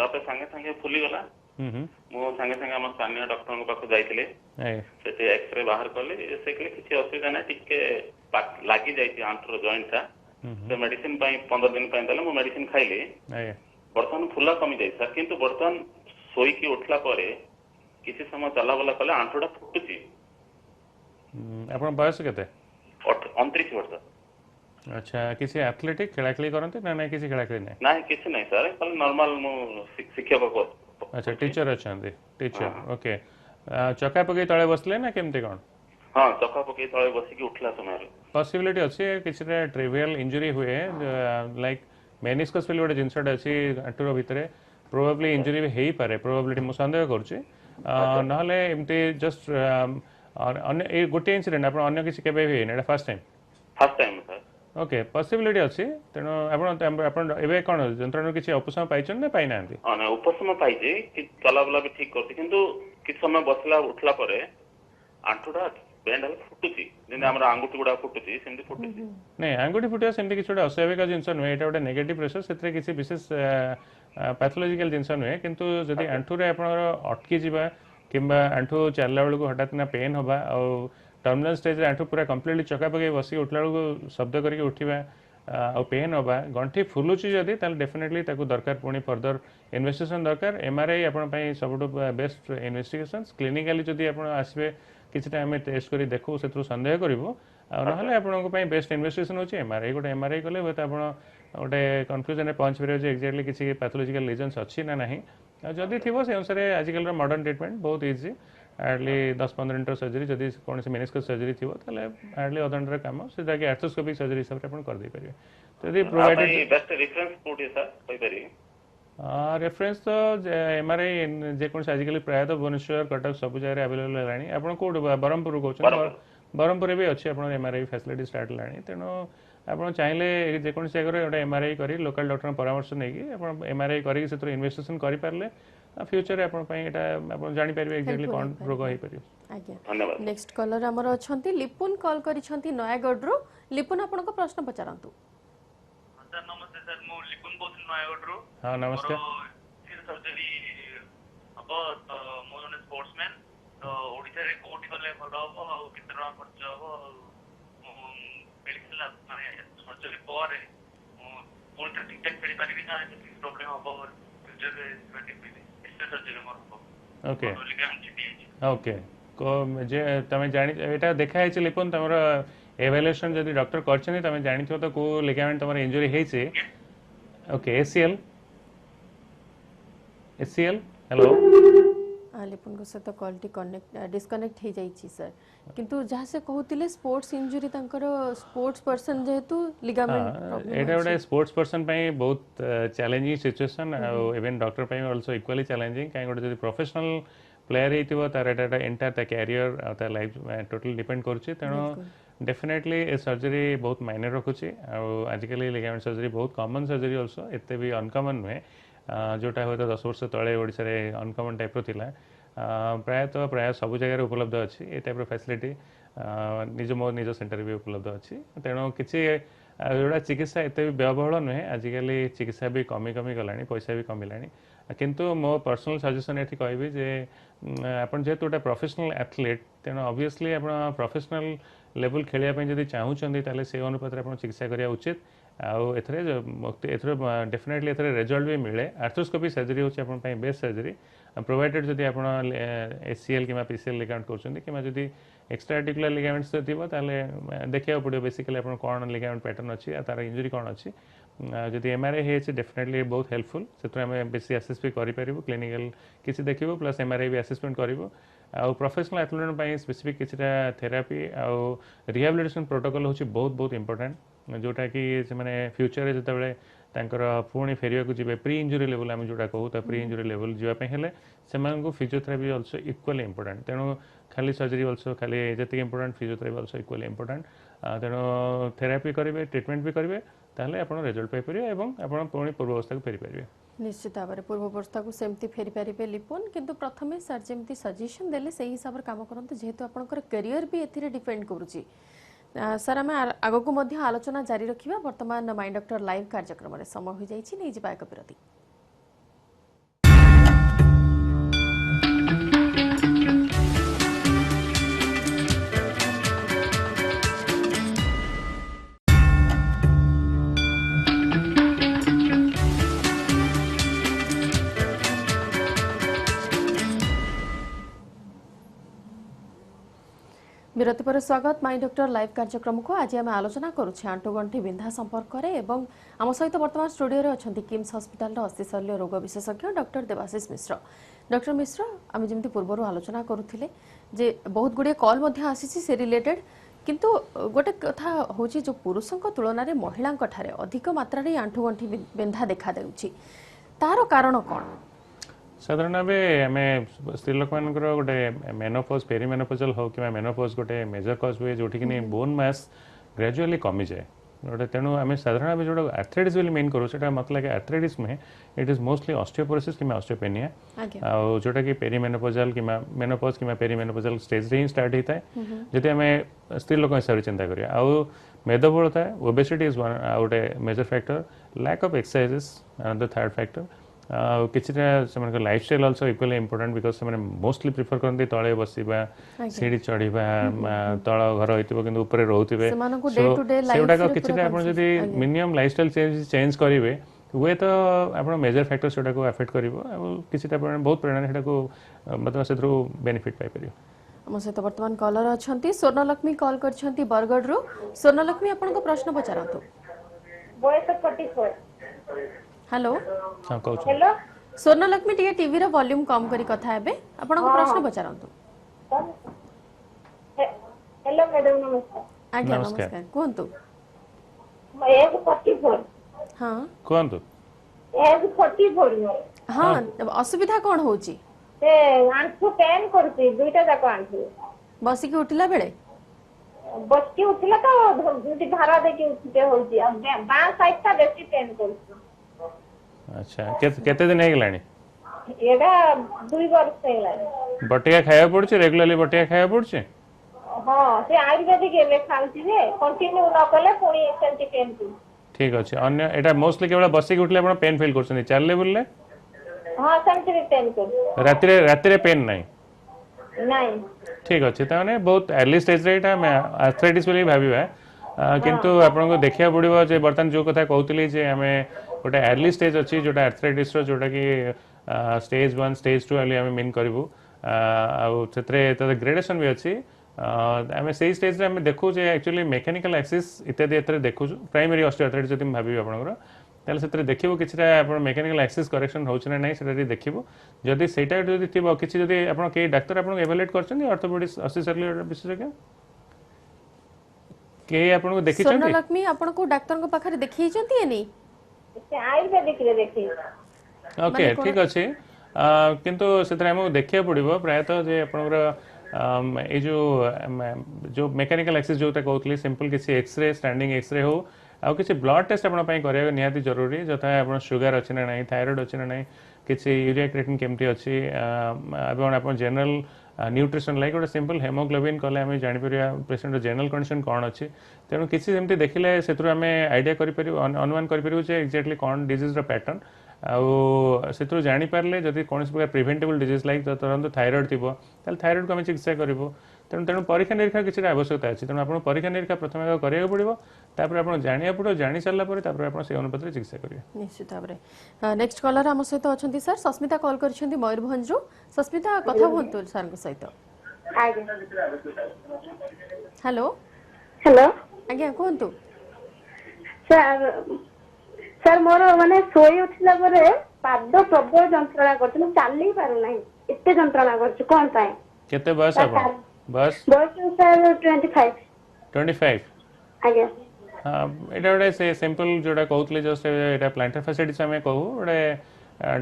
तापर संगे संगे फुली गला मु संगे संगे हम स्थानीय डॉक्टर को पास जाइथिले से एक्सरे बाहर करले से के किछि असुविधा नै टिके लागी जाइछि आंठर जॉइंट था से मेडिसिन पई 15 दिन पई दले मु मेडिसिन खाइले बर्तन फुला कमी जाय सर किंतु बर्तन सोई की उठला परे किछि समय चला बला कले आंठटा फुटुछि आपन बयस केते 29 वर्ष अच्छा किसी एथलेटिक खेला खेली करते ना ना किसी खेला खेली नहीं ना किसी नहीं सर खाली नॉर्मल मु शिक्षक को अच्छा टीचर अछंती टीचर ओके चक्का पके तळे बसले ना केमते कोन हां चक्का पके तळे बसी की उठला समय रे पॉसिबिलिटी अछि किसी रे ट्रिवियल इंजरी हुए लाइक मेनिस्कस फेल गोटे जिनसटा अछि आंटुर भितरे प्रोबेबली इंजरी भी हेई पारे प्रोबेबिलिटी मु संदेह करछि नहले एमते जस्ट अन्य ए गोटे इंसिडेंट आपण अन्य किसी केबे हे एटा first time sir okay possibility अछि तेनो आपण एबे कोन जंत्रणा किछि उपशम पाइछन ना पाइ नांती ना उपशम पाइजे कि चला बला भी ठीक करछि किंतु किछ समय बसला उठला परे आंठुडा बेंड हल फुटुछि जेने हमरा अंगुठी गुडा फुटुछि सेमति फुटुछि नै अंगुठी फुटिया सेमति किछ अस्वाभाविक जिंस नै एटा गोटे नेगेटिव प्रेशर सेतरे किछि विशेष पैथोलॉजिकल जिंस नै किंतु जदि आंठुरे आपण अटकी जिबा किबा आंठु चालला बेल को हठात ना पेन होबा आ टर्मिनल स्टेज रे आंठु पूरा कंप्लीटली चका पके बसी उठला को शब्द करके उठिबा आ पेन होबा गंठी फुलुची जदी ताल डेफिनेटली ताको दरकार पुनी फर्दर इन्वेस्टिगेशन दरकार एमआरआई आपण पई सबटो बेस्ट इन्वेस्टिगेशंस क्लिनिकली जदी आपण आसीबे किछटा हमें टेस्ट करी देखो सेतु संदेह करबो आ नहले आपण को पई बेस्ट इन्वेस्टिगेशन होची एमआरआई गोटे एमआरआई कले होता आपण गोटे कंक्लूजन रे पहुंच परियो जे एक्जेक्टली किछि पैथोलॉजिकल लीजन्स अछि ना नाही जदी थिबो से अनुसार आजकल मॉडर्न ट्रीटमेंट बहुत इजी हार्डली 10-15 मिनट सर्जरी जदि कौन से मेनिस्कस सर्जरी थी हार्डली अधघंटार काम से आर्थोस्कोपिक सर्जरी हिसाब से कर दे पारे जदि provided best reference code sir कहि पारि रेफरेंस तो एमआरआई जे कौन से आजकल प्राय तो भुवनेश्वर कटक सब जगह अवेलेबल हेलानी आपण कोड बरहमपुर कहउछन बरहमपुर भी अछि आपण एमआरआई फैसिलिटी स्टार्ट लानी तेनो आपण चाहिले जे कौन से जगह गोटे एमआरआई करी लोकल डॉक्टर परामर्श नै कि आपण एमआरआई करी से इन्वेस्टिगेशन करि पारले फ्यूचर आपण पई एटा आपण जानि परबे एक्जेक्टली कोन रोग होई परियो आज्ञा धन्यवाद नेक्स्ट कॉलर हमर अछंती लिपुन कॉल करी छंती नयागढ़ रो लिपुन आपण को प्रश्न पचारंतु सर नमस्ते सर मो लिपुन बोल नयागढ़ रो हां नमस्ते सिर सर्जरी अब मो जने स्पोर्ट्समैन तो ओडिसा रे कोठी गले भलो हो आ कितना खर्च हो मेडिकल माने सर्जरी पर कोन ठीक ठाक करि पारिबि ना प्रॉब्लम हो फ्यूचर रे ओके ओके को जे तमे जानि एटा देखा है लिपुन तमरा एवैल्यूएशन जदी डॉक्टर करछनी तमे जानि तो को लिगामेंट तमरा इंजरी है से ओके एसीएल हेलो लिपुन को सहित कॉल टी कनेक्ट डिस्कनेक्ट हो जाई सर किंतु जहाँ से कहूतिले स्पोर्ट्स इंजरी तंकर स्पोर्ट्स पर्सन जेहेतु लिगामेंट प्रॉब्लम एटा गोटे स्पोर्ट्स पर्सन पई बहुत चैलेंजिंग सिचुएशन इवन डॉक्टर पई आल्सो इक्वली चैलेंजिंग काई गोटे जदी प्रोफेशनल प्लेयर हेतिबो तार एटा एंटायर ता कैरियर ता लाइफ टोटल डिपेंड करछि तेनो डेफिनेटली ए सर्जरी बहुत मायने रखुछि आ आजकल लिगामेंट सर्जरी बहुत कॉमन सर्जरी आल्सो एते भी अनकॉमन नुहे जोटा हो 10 वर्ष तले ओडिसा रे अनकॉमन टाइप रो थिला प्राय सब जगह उपलब्ध अच्छी ये टाइप फैसिलिटी निज मो निज सेंटर भी उपलब्ध अच्छी तेणु किसी जोड़ा चिकित्सा एत भी व्ययबहुल नुहे आजिकल चिकित्सा भी कमी कमी गलानी पैसा भी कमिला किंतु मो पर्सनल सजेशन ये कहबी जे आप जेहेतु गोटे प्रोफेशनल एथलीट तेणु ऑब्वियसली आप प्रोफेशनल लेवल खेलने जब चाहूँ से अनुपात आप चिकित्सा करा उचित आउ एथर डेफिनेटली एथर रिजल्ट भी मिले आर्थ्रोस्कोपी सर्जरी होची बेस्ट सर्जरी प्रोवाइडेड जदि आप ACL कि PCL लिगामेंट कर एक्स्ट्रा आर्टिकुलर लिगामेंट्स थी देखा पड़ो बेसिकली आप कौन लिगामेंट पैटर्न अच्छी तार इंजुरी कौन अच्छी जदि MRI है डेफिनेटली बहुत हेल्पफुल से बेसी आसेस भी करूँ क्लिनिकल किसी देखो प्लस MRI भी असेसमेंट करूँ आउ प्रोफेशनल एथलीट स्पेसिफिक किसी थेरापी आउ रिहाबिलिटेशन प्रोटोकॉल होची बहुत बहुत इंपोर्टेंट जोटा कि फ्यूचर जितेबाला तांकर पुणी फेरिया जी प्री इंजुरी लेवल आम जोटा कहूँ तो प्री इंजुरी लेवल जावाई से फिजियोथेरापी अल्सो इक्वली इंपोर्टेंट तेणु खाली सर्जरी अल्सो खाली जी important physiotherapy also equally important तेणु थेरापी करेंगे ट्रिटमेंट भी करेंगे ताहले आपण रिजल्ट पाई परिबे एवं आपण पुणी पूर्वावस्था को फेरी पारिबे निश्चित भाव में पूर्वावस्था को सेमती फेरी पारे लिपोन किंतु प्रथमे सर जमी सजेशन देले से हिसाब से काम करते जेहेतु आपंकर करियर भी एथिरे डिपेंड करुच्ची सर आम आग को आलोचना जारी रखा वर्तमान माय डॉक्टर लाइव कार्यक्रम समय हो जाइए नहीं जा एक विरति विरति पर स्वागत माय डॉक्टर लाइव कार्यक्रम को आज आम आलोचना करुचे आंठुगंठी बिंधा संपर्क में एवं आम सहित वर्तमान स्टूडियो रे अछंती किम्स हॉस्पिटल अस्थि शल्य रोग विशेषज्ञ डॉक्टर देवाशीष मिश्र डॉक्टर मिश्र आम जमी पूर्व आलोचना करुले जे बहुत गुड़े कॉल आसी से रिलेटेड किंतु गोटे कथा हूँ जो पुरुषों तुलन में महिला अधिक मात्रा आंठुगंठी बिंधा देखा देउछि तार कारण कौन साधारण भाव आम स्त्री लोक मान गोटे मेनोपॉज पेरीमेनोपॉजल हो कि मेनोपॉज गोटे मेजर कज हुए जो बोन मास ग्रेजुअली कमी जाए गोटे तेणु आम साधारण भाव जो आर्थराइटिस मेन करूँ से मत लगे आर्थराइटिस नुहे इट इज मोस्टली ऑस्टियोपोरोसिस कि ऑस्टियोपेनिया आउ जोटा कि पेरीमेनोपॉजल कि मेनोपॉज कि पेरीमेनोपॉजल स्टेज रे ही स्टार्ट होता है जदि आम स्त्री लोक हिसाब से चिंता करिया आउ मेदबहुलता ओबेसिटी इज वन गोटे major factor lack of exercises another third factor किसी lifestyle also equally important because से मोस्टली प्रिफर करते तले बसवा सीढ़ी चढ़ा तल घर हो ऊपर रोते सेगुड़ा किसी मिनिमम लाइफस्टाइल चेंज करेंगे हुए तो आप मेजर फैक्टर से अफेक्ट कर किसी बहुत परिमाण से मतलब से बेनिफिट पाइपर आम सहित वर्तमान कलर अच्छा स्वर्णलक्ष्मी कॉल कर बरगढ़ रु स्वर्णलक्ष्मी आपन प्रश्न पचारतु hello hello Swarnalakshmi T TV rho volume कम करी कथा हेबे आपन प्रश्न पचारंतु हेलो मैडम नमस्कार आज्ञा नमस्कार कोंतु एज 44 हां कोंतु एज 44 हां असुविधा कोन होची से आंठू पेन करती दुईटा जाक आंठू बसी के उठिला बेले बस के उठिला तो धारा दे के उठते होची अब बां साइड ता बेसी पेन करती अच्छा केते दिन हेगलानी एडा 2 वर्ष हेगलानी बटिया खाया पड़छ रेगुलरली बटिया खाया पड़छ हां से आयुर्वेदिक ले खाउची रे कंटिन्यू न कले पुनी सेंटी पेन तू ठीक अछि अन्य एटा मोस्टली केवल बसी के उठले आपण पेन फील करछन चालले बोलले हां सेंटी पेन कर राति रे पेन नाही नहीं ठीक अछि ताने बहुत अर्ली स्टेज रे एटा आर्थराइटिस बोली भाबिबा किंतु आपन को देखिया पड़िबो जे बर्तन जो कथा कहउतली जे हमें गोटे अर्ली स्टेज अच्छी जोटा आर्थराइटिस जोटा कि स्टेज 1 स्टेज 2 आम मीन करूँ ग्रेडेसन भी अच्छी आम से स्टेज रे देखू एक्चुअली मेकानिकल एक्सिस इत्यादि एत देखु प्राइमरी ऑस्टियोआर्थराइटिस जब भावी आपंकर से देखो कि मेकानिकल एक्सिस करेक्शन हो ना नहीं देखो जदि सेटा जदि थी किसी जदि आप डाक्तर आपको एवेलुएट कर ऑर्थोपेडिक्स अस्थिशल्य विशेषज्ञ के आपको देखी स्वर्णलक्ष्मी आपको डाक्टर पाखरे देखी नहीं आयुर्वेदिक रे देखी ओके ठीक अच्छे किंतु से देखा पड़ो प्रायतः जे आपंकर ये जो मेकानिकल एक्सिस जो कहते सिंपल किसी एक्सरे स्टैंडिंग एक्सरे हो आउ किसी ब्लड टेस्ट आपन करा निहाती जरूरी जथा आप शुगर अच्छी ना नहीं थायराइड अच्छी ना नहीं किसी यूरिया क्रिएटिन केमती अच्छी आप जनरल न्यूट्रिशन लाइक गोटे सिंपल हेमोग्लोबिन कले आम जापर पेसेंट जनरल कंडीशन कौन अच्छी तेणु किसी सेमती देखिले से आइडिया अनुमान कर एक्जाक्टली कौन डिजीज पैटर्न आउ जापारे जदि कौन प्रकार प्रिभेंटेबल डिजीज लाइक तुरंत थायराइड थी थायराइड को आम चिकित्सा करूँ तेणु तेणु परीक्षा निरीक्षा किसी आवश्यकता अच्छी तेणु आप परीक्षा निरीक्षा प्रथम करा पड़ो आप जाना पड़ो जानी सारापर से अनुपात चिकित्सा करेंगे निश्चित भाव में नेक्स्ट कलर आम सहित अच्छा सर सस्मिता कॉल कर मयूरभंज सस्मिता कथा कहतु सर सहित हेलो हेलो आज्ञा कहतु सर सर मोर माने सोई उठला परे पाद प्रबल जंत्रणा करछ म चाली पारु नाही एते जंत्रणा करछ कोन पाए केते बयस अपन बस सर 25 आगे हां एटा गोटे से सिंपल जोडा कहउतले जस्ट एटा प्लांटर फैसिलिटीज हमें कहू गोटे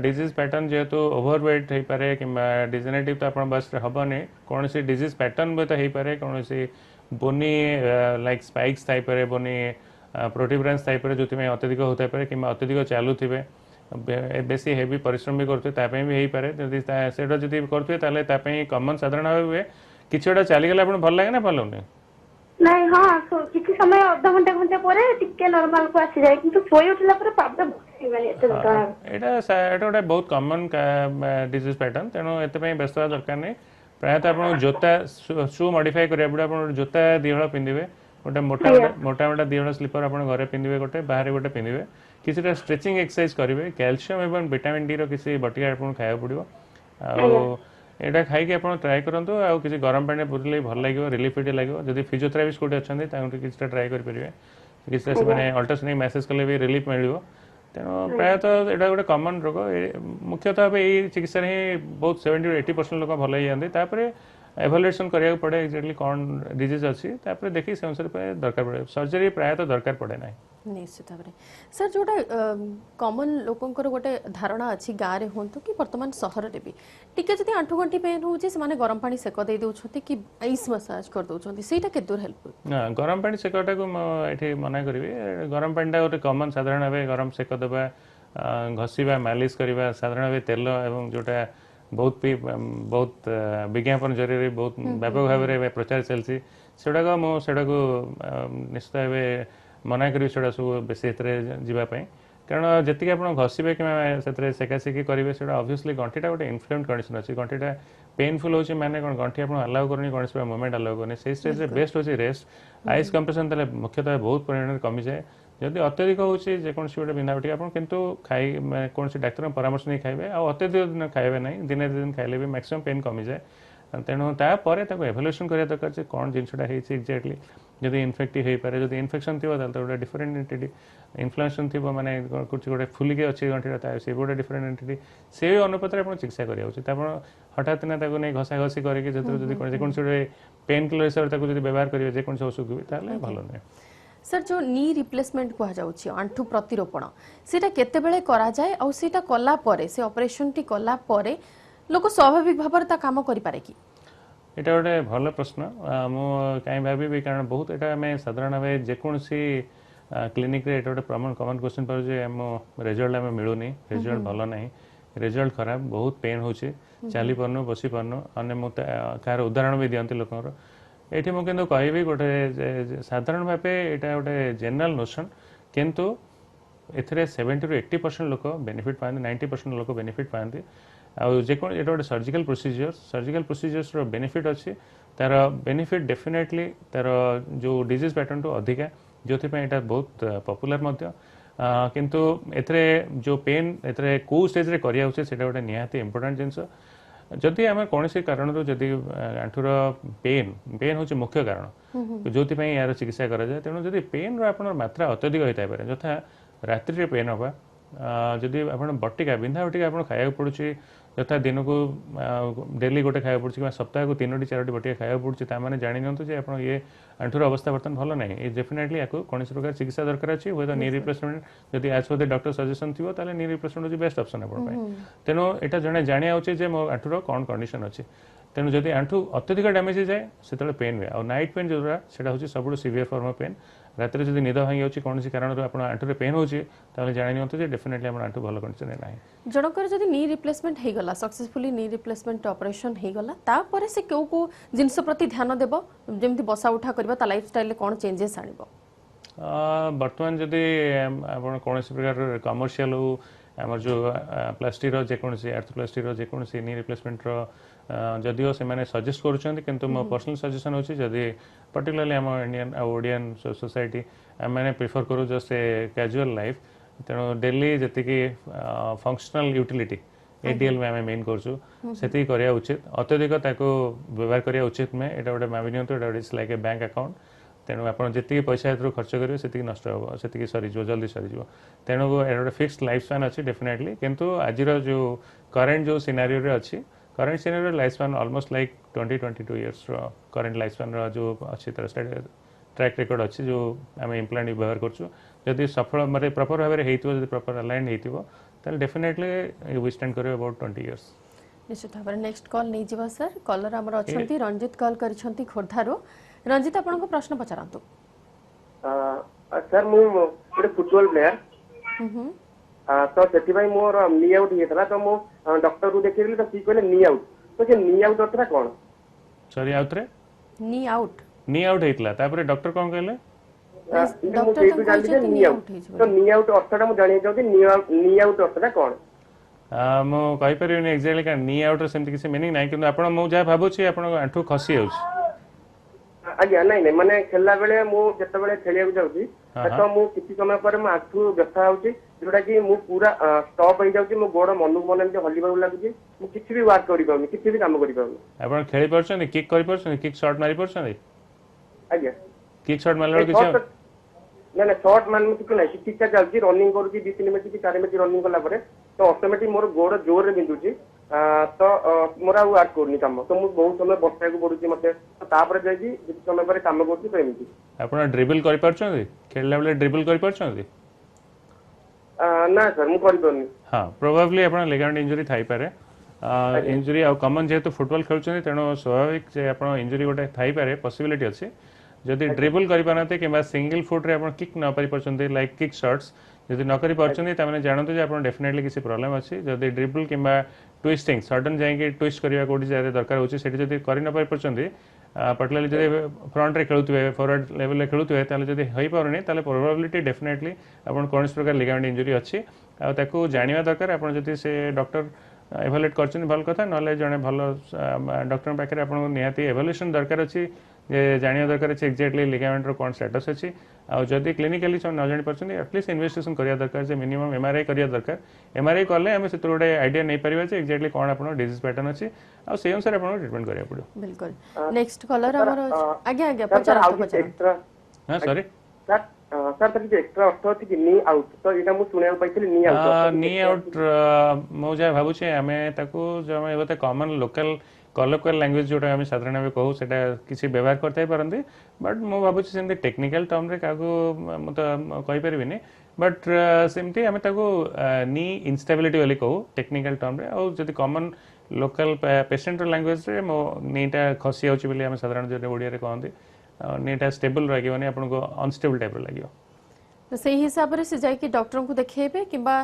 डिजीज पैटर्न जेहेतु ओवरवेट हो पारे कि डिजेनेटिव तो अपन बस हबने कौन सी डिजीज पैटर्न भी तो हो पारे कौन सी बोनी लाइक स्पाइक्स थाई पारे बोनी प्रोट्यूबरेंस थाई पारे जो अत्यधिक होता पारे कि अत्यधिक चलुवे बेसी हेवी परिश्रम भी करते भी हो पारे सेटा जब करते कमन साधारण भाव हुए किसी गोटा चलीगला भल लगे ना भल लगुनि नहीं हाँ किसी समय आधा घंटे घंटे परे टिके नॉर्मल को आसी जाए किंतु सोई उठला परे पाद एटा गोटे बहुत कमन डिजीज पैटर्न तेणु एते व्यस्त हवा दरकार नहीं प्रायतः आप जोता शू मॉडिफाई करा पड़े आप जोता दिहल पिंधे गोटे मोटा मोटा दिहल स्लीपर आप घरे पिंधे गोटे बाहर गोटे पिंधे किसी स्ट्रेचिंग एक्सरसाइज करेंगे कैल्शियम एवं विटामिन डी रि बटिका आपको खाया पड़ो आटा खाई आप ट्राए करूँ आउ किसी गरम पानी बुले भल लगे रिलीफ लगे जब फिजियोथेरापिस्ट कोई अच्छा किसी ट्राए करेंगे किसी से अल्ट्रासोनिक मैसेज कले भी रिलीफ मिल तेणु प्रायतः यहाँ गोटे कमन रोग मुख्यतः भाव यही चिकित्सा ही बहुत 70-80% लोग भल हो जाते एभालुएसन करा पड़े एक्जाक्टली कौन डिजीज अच्छी देखिए से अनुसार दरकार पड़े सर्जरी प्रायतः दरकार पड़े ना निश्चित भाव में सर जोटा कॉमन लोकंकर गोटे धारणा अच्छी गाँव में हूँ कि वर्तमान सहर में भी टिके जब आंठुगंठी पेन हो गरम पानी सेक दे दौरान कि आइस मसाज कर दौरान से केदूर हेल्पफुल गरम पानी सेकटा को ये मना करी गरम पानी गोटे कमन साधारण भाव गरम सेक देवा घसीवा मालिश करवा साधारण भाव तेल एवं जोटा बहुत विज्ञापन जरिए बहुत व्यापक भाव में प्रचार चलती सेटा निश्चित भाव मना करी सब बेसी जावाई कारण जी आप घसबे कि सेकासेकी करेंगे से ऑब्वियसली गंठीटा गोटे इन्फ्लेम्ड कंडीशन अच्छी गंठीटा पेनफुल होची माने कौन गंठी आप अलाउ करनी कौन से मूवमेंट अलाउ करनी से स्टेज बेस्ट होची रेस्ट आइस कंप्रेशन मुख्यतः बहुत परिमाण कमी जाए जदि अत्यधिक होची जेकोसी गोटे बिंधा बटी आप किंतु खाई कौन से डाक्तर परामर्श नहीं खाइबे आ अत्यधिक दिन खाइबे नहीं दिने दिन खाइले भी मैक्सिमम पेन कमी जाए तेणु तापर एभालुएसन करा दरकार कौन जिनसा एक्जाक्टली जब इनफेक्टिव हो पाए जब इनफेक्शन थी गोटे डिफरेंट एंटिटी इन्फ्लेमेशन थी माने कुछ गोटे फुलिकी अच्छी गंठीटा से गोटे डिफरेंट एंटिटी से अनुपात आप चिकित्सा करा उचित आप हठात ना नहीं घसा घसी करके गोटे पेन किलर हिसाब से व्यवहार करेंगे जेकोसी अशुख भी भल नुहे सर जो नी रिप्लेसमेंट कहुच्छी आंठू प्रतिरोपण से केतेबेले करा जाए और सेटा कला परे से ऑपरेशन टी कला परे लोक स्वाभाविक भाव में काम करें कि यहाँ गोटे भल प्रश्न मुझे भावी कारण बहुत यहाँ साधारण भाव जेकोसी क्लिनिक रे गोटे कमन क्वेश्चन पाँच रिजल्ट आम मिलूनी रिजल्ट भल ना रिजल्ट खराब बहुत पेन हो चली पार्नु बसी पार्नु अने कार उदाहरण भी दिखती लोक ये मुझे कहि गोटे साधारण भाव यहाँ गोटे जेनराल नोशन किंतु ए 70-80% लोक बेनिफिट पाते 90% लोक बेनिफिट पाते आको ये गोटे सर्जिकल प्रोसीजर्स बेनिफिट अच्छी तार बेनिफिट डेफिनेटली तार जो डिजीज पैटर्न टू अधिका जो बहुत पॉपुलर किंतु एथरे जो पेन एथरे को स्टेज रे करिया उचित सेटा गोटे निहाती इंपोर्टेंट जिनस जदि आम कौन कारण जदि आंठूर पेन हूँ मुख्य कारण जो यार चिकित्सा कराए तेणु जदि पेन मात्रा अत्यधिक होता है यथा रात्रि पेन हवा जदि आप बटिका बिंधा बटिका आप खाया पड़ुची यथा दिन को डेली गोटे खाया पड़ुची सप्ताह को 3-4 बटिका खाया पड़ुची ताने जाणी नियंतु जे आपण ये आंठूर अवस्था बर्तमान भल ना ये डेफिनेटली या कौन प्रकार चिकित्सा दरकार अच्छी हुए तो नी रिप्लेसमेंट जब आज पर डॉक्टर सजेशन थी नी रिप्लेसमेंट हूँ बेस्ट ऑप्शन आप तेणु यहाँ जड़े जाना उचित मो आंठूर कौन कंडीशन अच्छी तेणु जदि आंठू अत्यधिक डैमेज हो जाए से पेन हुए और नाइट पेन जोरा सेटा होची सबुठु सिवियर फॉर्म ऑफ पेन रात जब निद भांगी जाऊँगी कौन कारण आप आंठू पेन होची जाणी नियंतु जे डेफिनेटली आप आंठू भल कंडीशन में ना जनकर जदि नी रिप्लेसमेंट हो गला सक्सेसफुली नी रिप्लेसमेंट ऑपरेशन हो गला तापर से क्यों को जिनस प्रति ध्यान देबो जेमति बसा उठा करबा ता लाइफस्टाइल रे कोन चेंजेस आनिबो वर्तमान जदि आप कौन प्रकार कमर्शियल हो आम जो प्लास्टिक जेकोसी आर्थोप्लास्टिक जेकोसी नी रिप्लेसमेंट जदिओ से मैंने सजेस्ट करूँ मो पर्सनल सजेशन होची जदि पर्टिकुलरली आम इंडियन ओडियन सोसाइटी मैंने प्रिफर करूँ जस्ट ए कैजुअल लाइफ तेणु डेली जी फंक्शनल यूटिलिटी एडीएल में आम मेन करूँ से करा उचित अत्यधिक व्यवहार करा उचित में यहाँ गोटे भावी नियंतु it's like a bank account तेणु आप जी पैसा ए खर्च करेंगे से नष्ट हम से सरीज जल्दी सरीज तेणु गोटे फिक्स्ड लाइफ स्पान अच्छी डेफिनेटली किंतु आज जो करेन्ट जो सिनारियो अच्छी current scenario life span almost like 20-22 years current life span जो अच्छी तरह ट्रैक रिकॉर्ड अच्छी जो आम इम्प्लांट व्यवहार करूँ सफल मतलब प्रॉपर भाव में होती प्रॉपर अलाइन होती डेफिनेटली वी स्टैंड कर अबाउट 20 इयर्स निश्चित भाव नेक्स्ट कॉल नहीं जीवा सर कॉलर आमर अछंती रंजित कॉल करिसंती खोर्धारो रंजित आपन को प्रश्न पचारंतु सर मु गोटे फुटबॉल प्लेयर तो सेति भाई मोर नी आउट हेतला तो मो डॉक्टर को देखिरली तो सी कहले नी आउट तो जे नी आउट अर्थरा कोन सॉरी आउट रे नी आउट हेतला तापर डॉक्टर कोन कहले डॉक्टर तो कहले नी आउट तो नी आउट अर्थटा मु जानि जाउ नी आउट अर्थटा कोन मु कहि परियोनी एक्जेक्टली का नी आउट सेमति किसी मीनिंग नाही किंतु आपण मु जा भाबुची आपण आंठू खसी होउछ आज्ञा नहीं नहीं माने खेलला बेले मु जत्ते बेले खेलिया जाउची तो मु किछि समय पर मु आंठू व्यथा होउची जोटा कि मु पूरा स्टॉप हो जाउची मु गोड़ मनु मन में हल्ली बाबू लागुची मु किछि भी वर्क करि पाउनी किछि भी काम करि पाउनी आपण खेली परछन किक करि परछन किक शॉट मारी परछन आज्ञा किक शॉट मारला किछि ना ना शॉट मान में किछि नहीं ठीक ठाक चलची रनिंग करूची 2-3 मिनिट की 4 मिनिट रनिंग कला परे तो ऑटोमेटिक मोर गोड़ जोर रे बिंदुची तो मोर आ वर्क करनी काम तो मु बहुत समय बसता को पड़ुची मते तो तापर जाई कि समय पर काम करती तो एमती आपण ड्रिबल करि परछन खेलला बेले ड्रिबल करि परछन ना सर मु करि परनी हां प्रोबेबली आपण लिगामेंट इंजरी थाई पारे इंजरी आ कॉमन जेहेतु फुटबॉल खेलुछन तेणु स्वाभाविक जे आपण इंजरी गोटे थाई पारे पॉसिबिलिटी अछि जदि ड्रिबल करि पानते किबा सिंगल फुट रे आपण किक न पारि परछन लाइक किक शॉट्स जदि न करि परछन त माने जानतो जे आपण डेफिनेटली किसी प्रॉब्लम अछि जदि ड्रिबल किबा ट्विस्टिंग सडन जाई ट्विस्ट करिया कोडी जाय दरकार होछि सेठी जदि करि न पारि परछन पर्टिकुलरली जदि फ्रंट रे खेलुतबे फॉरवर्ड लेवल रे खेलुतबे ताले जदि होई पारनी ताले प्रोबेबिलिटी डेफिनेटली आपण कोन प्रकार लिगामेंट इंजरी अछि आ ताको जानिबा दरकार आपण जदि से डॉक्टर एभालुएट करछन भल कथा नले जने भल डॉक्टर पाखरे आपण निहाती एभालुएशन दरकार अछि जे जानिया दरकार अछि एक्जेक्टली लिगामेंट रो कोन स्टेटस अछि आ जदि क्लिनिकली न जानि परछन एटलीस्ट इन्वेस्टिगेशन करिया दरकार जे मिनिमम एमआरआई करिया दरकार एमआरआई करले हम से तोडे आईडिया नै परिबा जे एक्जेक्टली कोन आपण डिजीज पैटर्न अछि आ से अनुसार आपण ट्रीटमेंट करिया पड़ो बिल्कुल नेक्स्ट कॉलर हमर आगे आगे पचार हां सॉरी सर सर तक एक्स्ट्रा अर्थ अछि कि नी आउट तो एटा मु सुनेल पाइछली नी आउट मो जा भाबु छे हमें ताको जो हम एबते कॉमन लोकल कॉलोकियल लैंग्वेज जोटा हम साधारण भाव कहू सेटा किसी व्यवहार करते पारंती बट मो भाबु छे सेमते टेक्निकल टर्म रे काको म तो कहि परिबिनी बट सेमती हम ताको नी इंस्टेबिलिटी वाली कहू टेक्निकल टर्म रे और जदी कॉमन लोकल पेशेंट लैंग्वेज रे मो नीटा खसी आउची बोली हम साधारण जो ओडिया रे कहंती नीटा स्टेबल रहिबनी आपन को अनस्टेबल टाइप लागियो तो सही हिसाब रे से जाय कि डॉक्टर को देखेबे किबा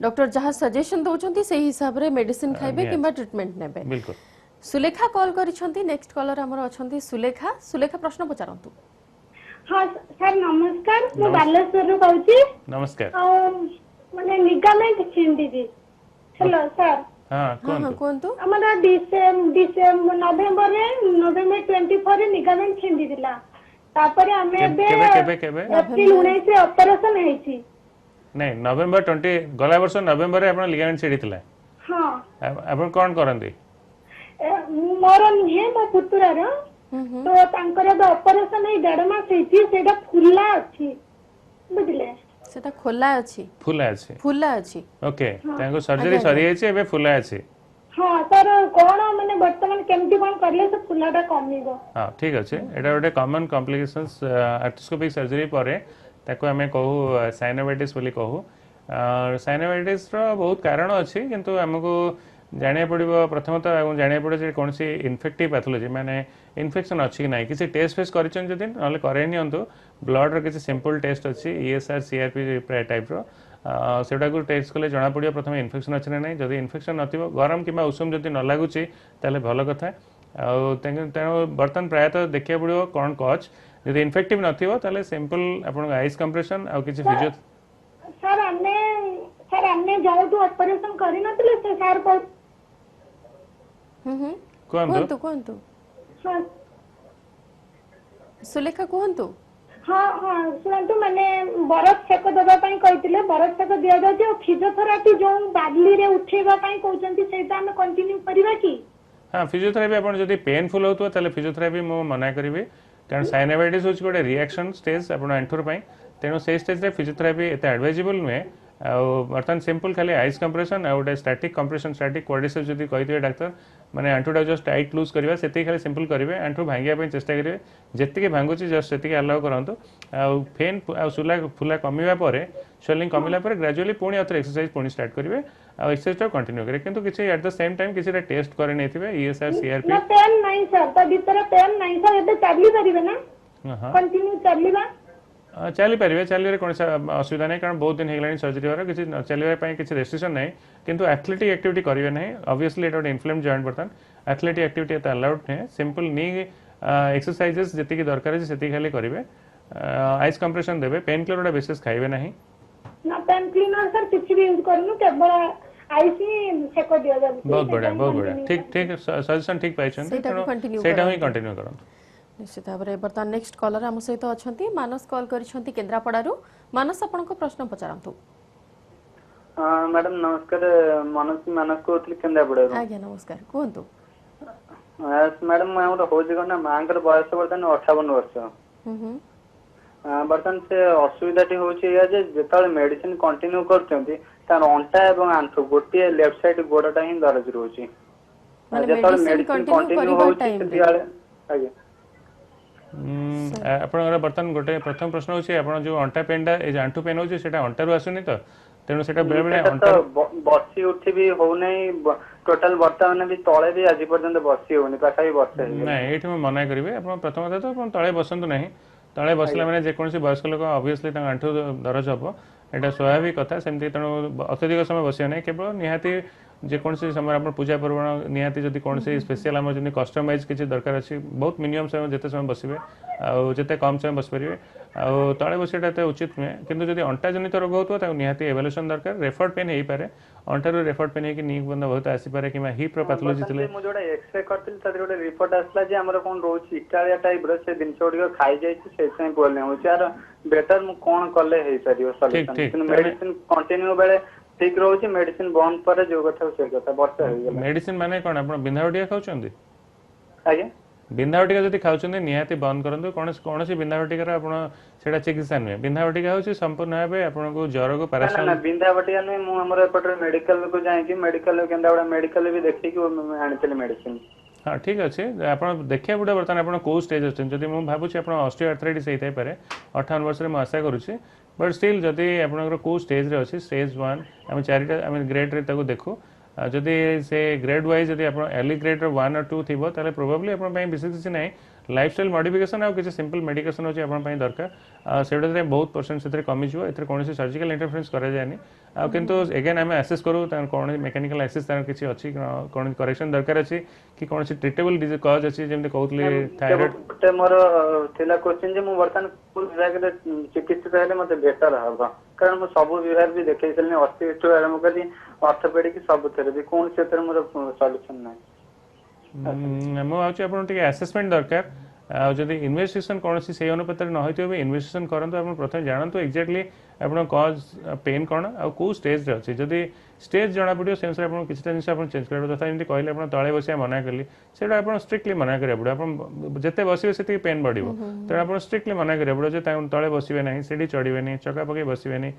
डॉक्टर जहां सजेशन दोचंती सही हिसाब रे मेडिसिन खाइबे किबा ट्रीटमेंट नेबे बिल्कुल सुलेखा कॉल करिसंती नेक्स्ट कॉलर हमर अछंती सुलेखा प्रश्न पचारंतु हां सर नमस्कार मु बालेश्वर रो कहूची नमस्कार माने लिगामेंट छिंदी दी हेलो सर हां कोंतु हमरा डिसेंबर नवंबर 24 रे लिगामेंट छिंदी दिला तापरे हमें केबे अप्रैल 19 से ऑपरेशन हेची नहीं नवंबर 20 गला वर्ष नवंबर रे आपण लिगामेंट छिडितला हां आपण कोन करंदी मोर निहे मो पुतुरा रो तो तांकर ऑपरेशन हे 1.5 मास हेची सेटा फुल्ला अछि बुझले सेटा खोला अछि फुल्ला अछि ओके तांको सर्जरी सरी हेची एबे फुल्ला अछि हां सर कोन माने वर्तमान केमति कोन करले से फुल्लाटा कमिबो हां ठीक अछि एटा ओटे कॉमन कॉम्प्लिकेशंस आर्थोस्कोपिक सर्जरी परे ताको हमें कहू साइनोवाइटिस बोली कहू साइनोवाइटिस रो बहुत कारण अछि किंतु हमको जाना पड़ो प्रथमतः जाना पड़े कौन सी इनफेक्टिव पैथोलॉजी माने इन्फेक्शन अच्छी कि ना किसी टेस्ट फेस्ट करदी ना करे नियंतु ब्लड रो किसी सिंपल टेस्ट अच्छी ESR CRP टाइप रो सेटा को टेस्ट कले जना पड़ो प्रथम इन्फेक्शन अच्छे ना जब इन्फेक्शन नथिबो गरम कि उषुम जब न लगुच भल कथा तेणु बर्तमान प्रायतः देखा पड़ो कौन कज जब इन्फेक्टिव नथिबो सिंपल आपन आइस कंप्रेशन आ किसी फिजियो सर हमने जाऊ ऑपरेशन करी नथिले से सर को कहंतु कहंतु सुलेखा कहंतु हाँ हाँ शुणु मैंने बरफ सेक देवा कहते बरफ सेक दि जाए और फिजियोथेरापी जो बादली रे उठेगा कहते सेटा हम कंटिन्यू करबा कि हाँ फिजियोथेरापी आपन जदी पेनफुल होतो ताले फिजियोथेरापी मो मना करिवे कारण साइनोवाइटिस होच गोटे रिएक्शन स्टेज आपन एंठुर पई तेनो से स्टेज रे फिजियोथेरापी एते एडवाइजेबल नुहे बर्तमान सिंपल खाली आइस कंप्रेशन आ गोटे स्टैटिक कंप्रेशन स्टैटिक क्वाड्रिसेप्स जदी कहिथिबे डाक्टर माने आंठुटा जस्ट टाइट लूज करबा सेति खाली सिंपल करिवे आंठु भांगिया पई चेष्टा करिवे जेतिके भांगुची जस्ट सेतिके अलाउ करंतु आ फेन आ सुला फुला कमिबा परे स्वेलिंग कमिला परे ग्रेजुअली पुणी अथर एक्सरसाइज पुणी स्टार्ट करिवे आ एक्सरसाइज कंटिन्यू करे किंतु किछि एट द सेम टाइम किछि टेस्ट करे नैथिबे ESR CRP ना पेन नहीं सर तो भीतर पेन नहीं सर एते चली परिबे ना कंटिन्यू चलीबा चली पारे चलिए कौन सा असुविधा नहीं कारण बहुत दिन होगा सर्जरी वाला किसी चलने किसी रेस्ट्रिक्शन नहीं किंतु एथलेटिक एक्टिविटी करेंगे नहीं ऑब्वियसली एट गोटे इन्फ्लेम्ड जॉइंट बर्तमान एथलेटिक एक्टिविटी एत अलाउड नहीं सिंपल नी एक्सरसाइजेस जी दरकार है खाली करेंगे आइस कंप्रेशन देवे पेन किलर गुड़ा विशेष खाइबे नहीं ना पेन क्लीनर सर किसी भी यूज करनु केवल आइस ही सेक दिया जाबे बहुत बढ़िया ठीक ठीक सजेशन ठीक पाइछन सेटा ही कंटिन्यू करन निश्चित भाव में बर्तमान नेक्स्ट कॉलर आम सहित अच्छा मानस कॉल कर केन्द्रापड़ारू मानस आपण प्रश्न पचारतु मैडम नमस्कार मानस कहते केन्द्रापड़ारू आज्ञा नमस्कार कहतु मैडम हूँ माँ बयस बर्तमान 58 वर्ष बर्तमान से असुविधा हूँ जो मेडिसिन कंटिन्यू कर अंटा और आंठू गोटे लेफ्ट साइड गोड़टा ही दरज रोचे जो मेडिसिन कंटिन्यू हो आपन बर्तमान गोटे प्रथम प्रश्न होची आपन जो अंटा पेनटा ए आंठू पेन होची सेटा अंटारू आसुनी तो तेनु सेटा बेले बेले अंटा बसी उठी भी हो नै टोटल बर्तमान भी तळे भी आज पर्यंत बसी होनी पाखा भी बसे नै एठी म मना करिवे आपन प्रथम तो आपन तळे बसंतु नाही तळे बसला माने जे कोनसी वयस्क लोक ऑब्वियसली ता आंठू दरज हबो एटा स्वाभाविक कथा सेमती तेनु अत्यधिक समय बसियो नै केवल निहाती जेकोसी समय आप पूजा पर्वण निहाती जब कौन से स्पेशल आम जब कस्टमाइज किसी दरकार अच्छी बहुत मिनिमम समय जिते समय बसवे आते कम समय बस पारे तले बसाटा एत उचित नुहे किंतु जब अंटा जनित रोग होता निहाती एवल्यूशन दरकार रेफर्ड पेन हो पारे अंटारू रेफर्ड पेन होगी नी बंद बहुत आसीपे कि हिप पैथोलॉजी थे मुझे एक्सरे करती गोटे रिपोर्ट आसला जे हमर कोन रोच इटालिया टाइप रो से दिन गुड़ खाई जाए से प्रॉब्लम हो यार बेटर मु कोन कले हे पारियो सॉल्यूशन मेडिसिन कंटिन्यू बेले ठीक रोचे मेडिसिन बंद पर जो कथा से कथा वर्ष हो गला मेडिसिन माने कोन आपण बिंधावटिया खाउचंदी आगे बिंधावटिका जदि खाउचंदी निहाती बंद करंतु कोन से बिंधावटिका रा आपण सेटा चिकित्सा नुहे बिंधावटिका होची संपूर्ण भाबे आपण को ज्वर को पैरासिटामोल ना बिंधावटिका नुहे मु हमर एपटर मेडिकल को जाय कि मेडिकल केंदावडा मेडिकल भी देखि कि आनितले मेडिसिन हाँ ठीक अच्छे आप देखिए पड़े बर्तमान आप कौ स्टेज अच्छे जब मुझे भावुँ आप ऑस्टियोआर्थराइटिस होता है पारे 58 वर्ष में आशा करुच्छे बट स्टिल जदि आप कौ स्टेज अच्छे स्टेज 1 आम चारिटा आम ग्रेड रे देखू जदि से ग्रेड वाइज जब आप अर्ली ग्रेड 1 और 2 थी प्रोबेबली आप विशेष किसी ना लाइफस्टाइल मॉडिफिकेशन आ किसी सिंपल मेडिकेशन अच्छे आप दरकार से बहुत परसेंट से कमिज कौन सर्जिकल इंटरफेरेंस कराए किंतु एगेन आम आसेस करूँ कौन मेकानिकल आसेस किसी अच्छी कौन करेक्शन दरकार अच्छी कि कौन ट्रिटेबल कज अच्छी जमी कहते थायराइड मोर थिला क्वेश्चन जे मु बर्तमान विभाग चिकित्सित हेले मते बेटर हबा कारण मु सब विभाग भी देखै छलने अस्तित्व आरंभ करी ऑर्थोपेडिक सब थेरे भी कौन से तर मोर सॉल्यूशन नै मो आउची आपन टिके असेसमेंट दरकार जदि इन्वेस्टिगेशन कौन से अनुपात न होइतो भी इन्वेस्टिगेशन करंतु आपण प्रथम जानंतु एक्जेक्टली आपण कॉज पेन कौन आ को स्टेज रे अछि जदि स्टेज जाना पड़ियो सेंस रे आपण किछटा जिंस आपण चेंज करबो तथा एमति कहले आपण तळे बसिया मना करली सेटा आपण स्ट्रिक्टली मना करिया पड़ो आपण जते बसिबे सेति पेन बढ़िबो त आपण स्ट्रिक्टली मना करिया पड़ो जे तळे बसिबे नाही सेडी चढ़िबे नाही चका पके बसिबे नाही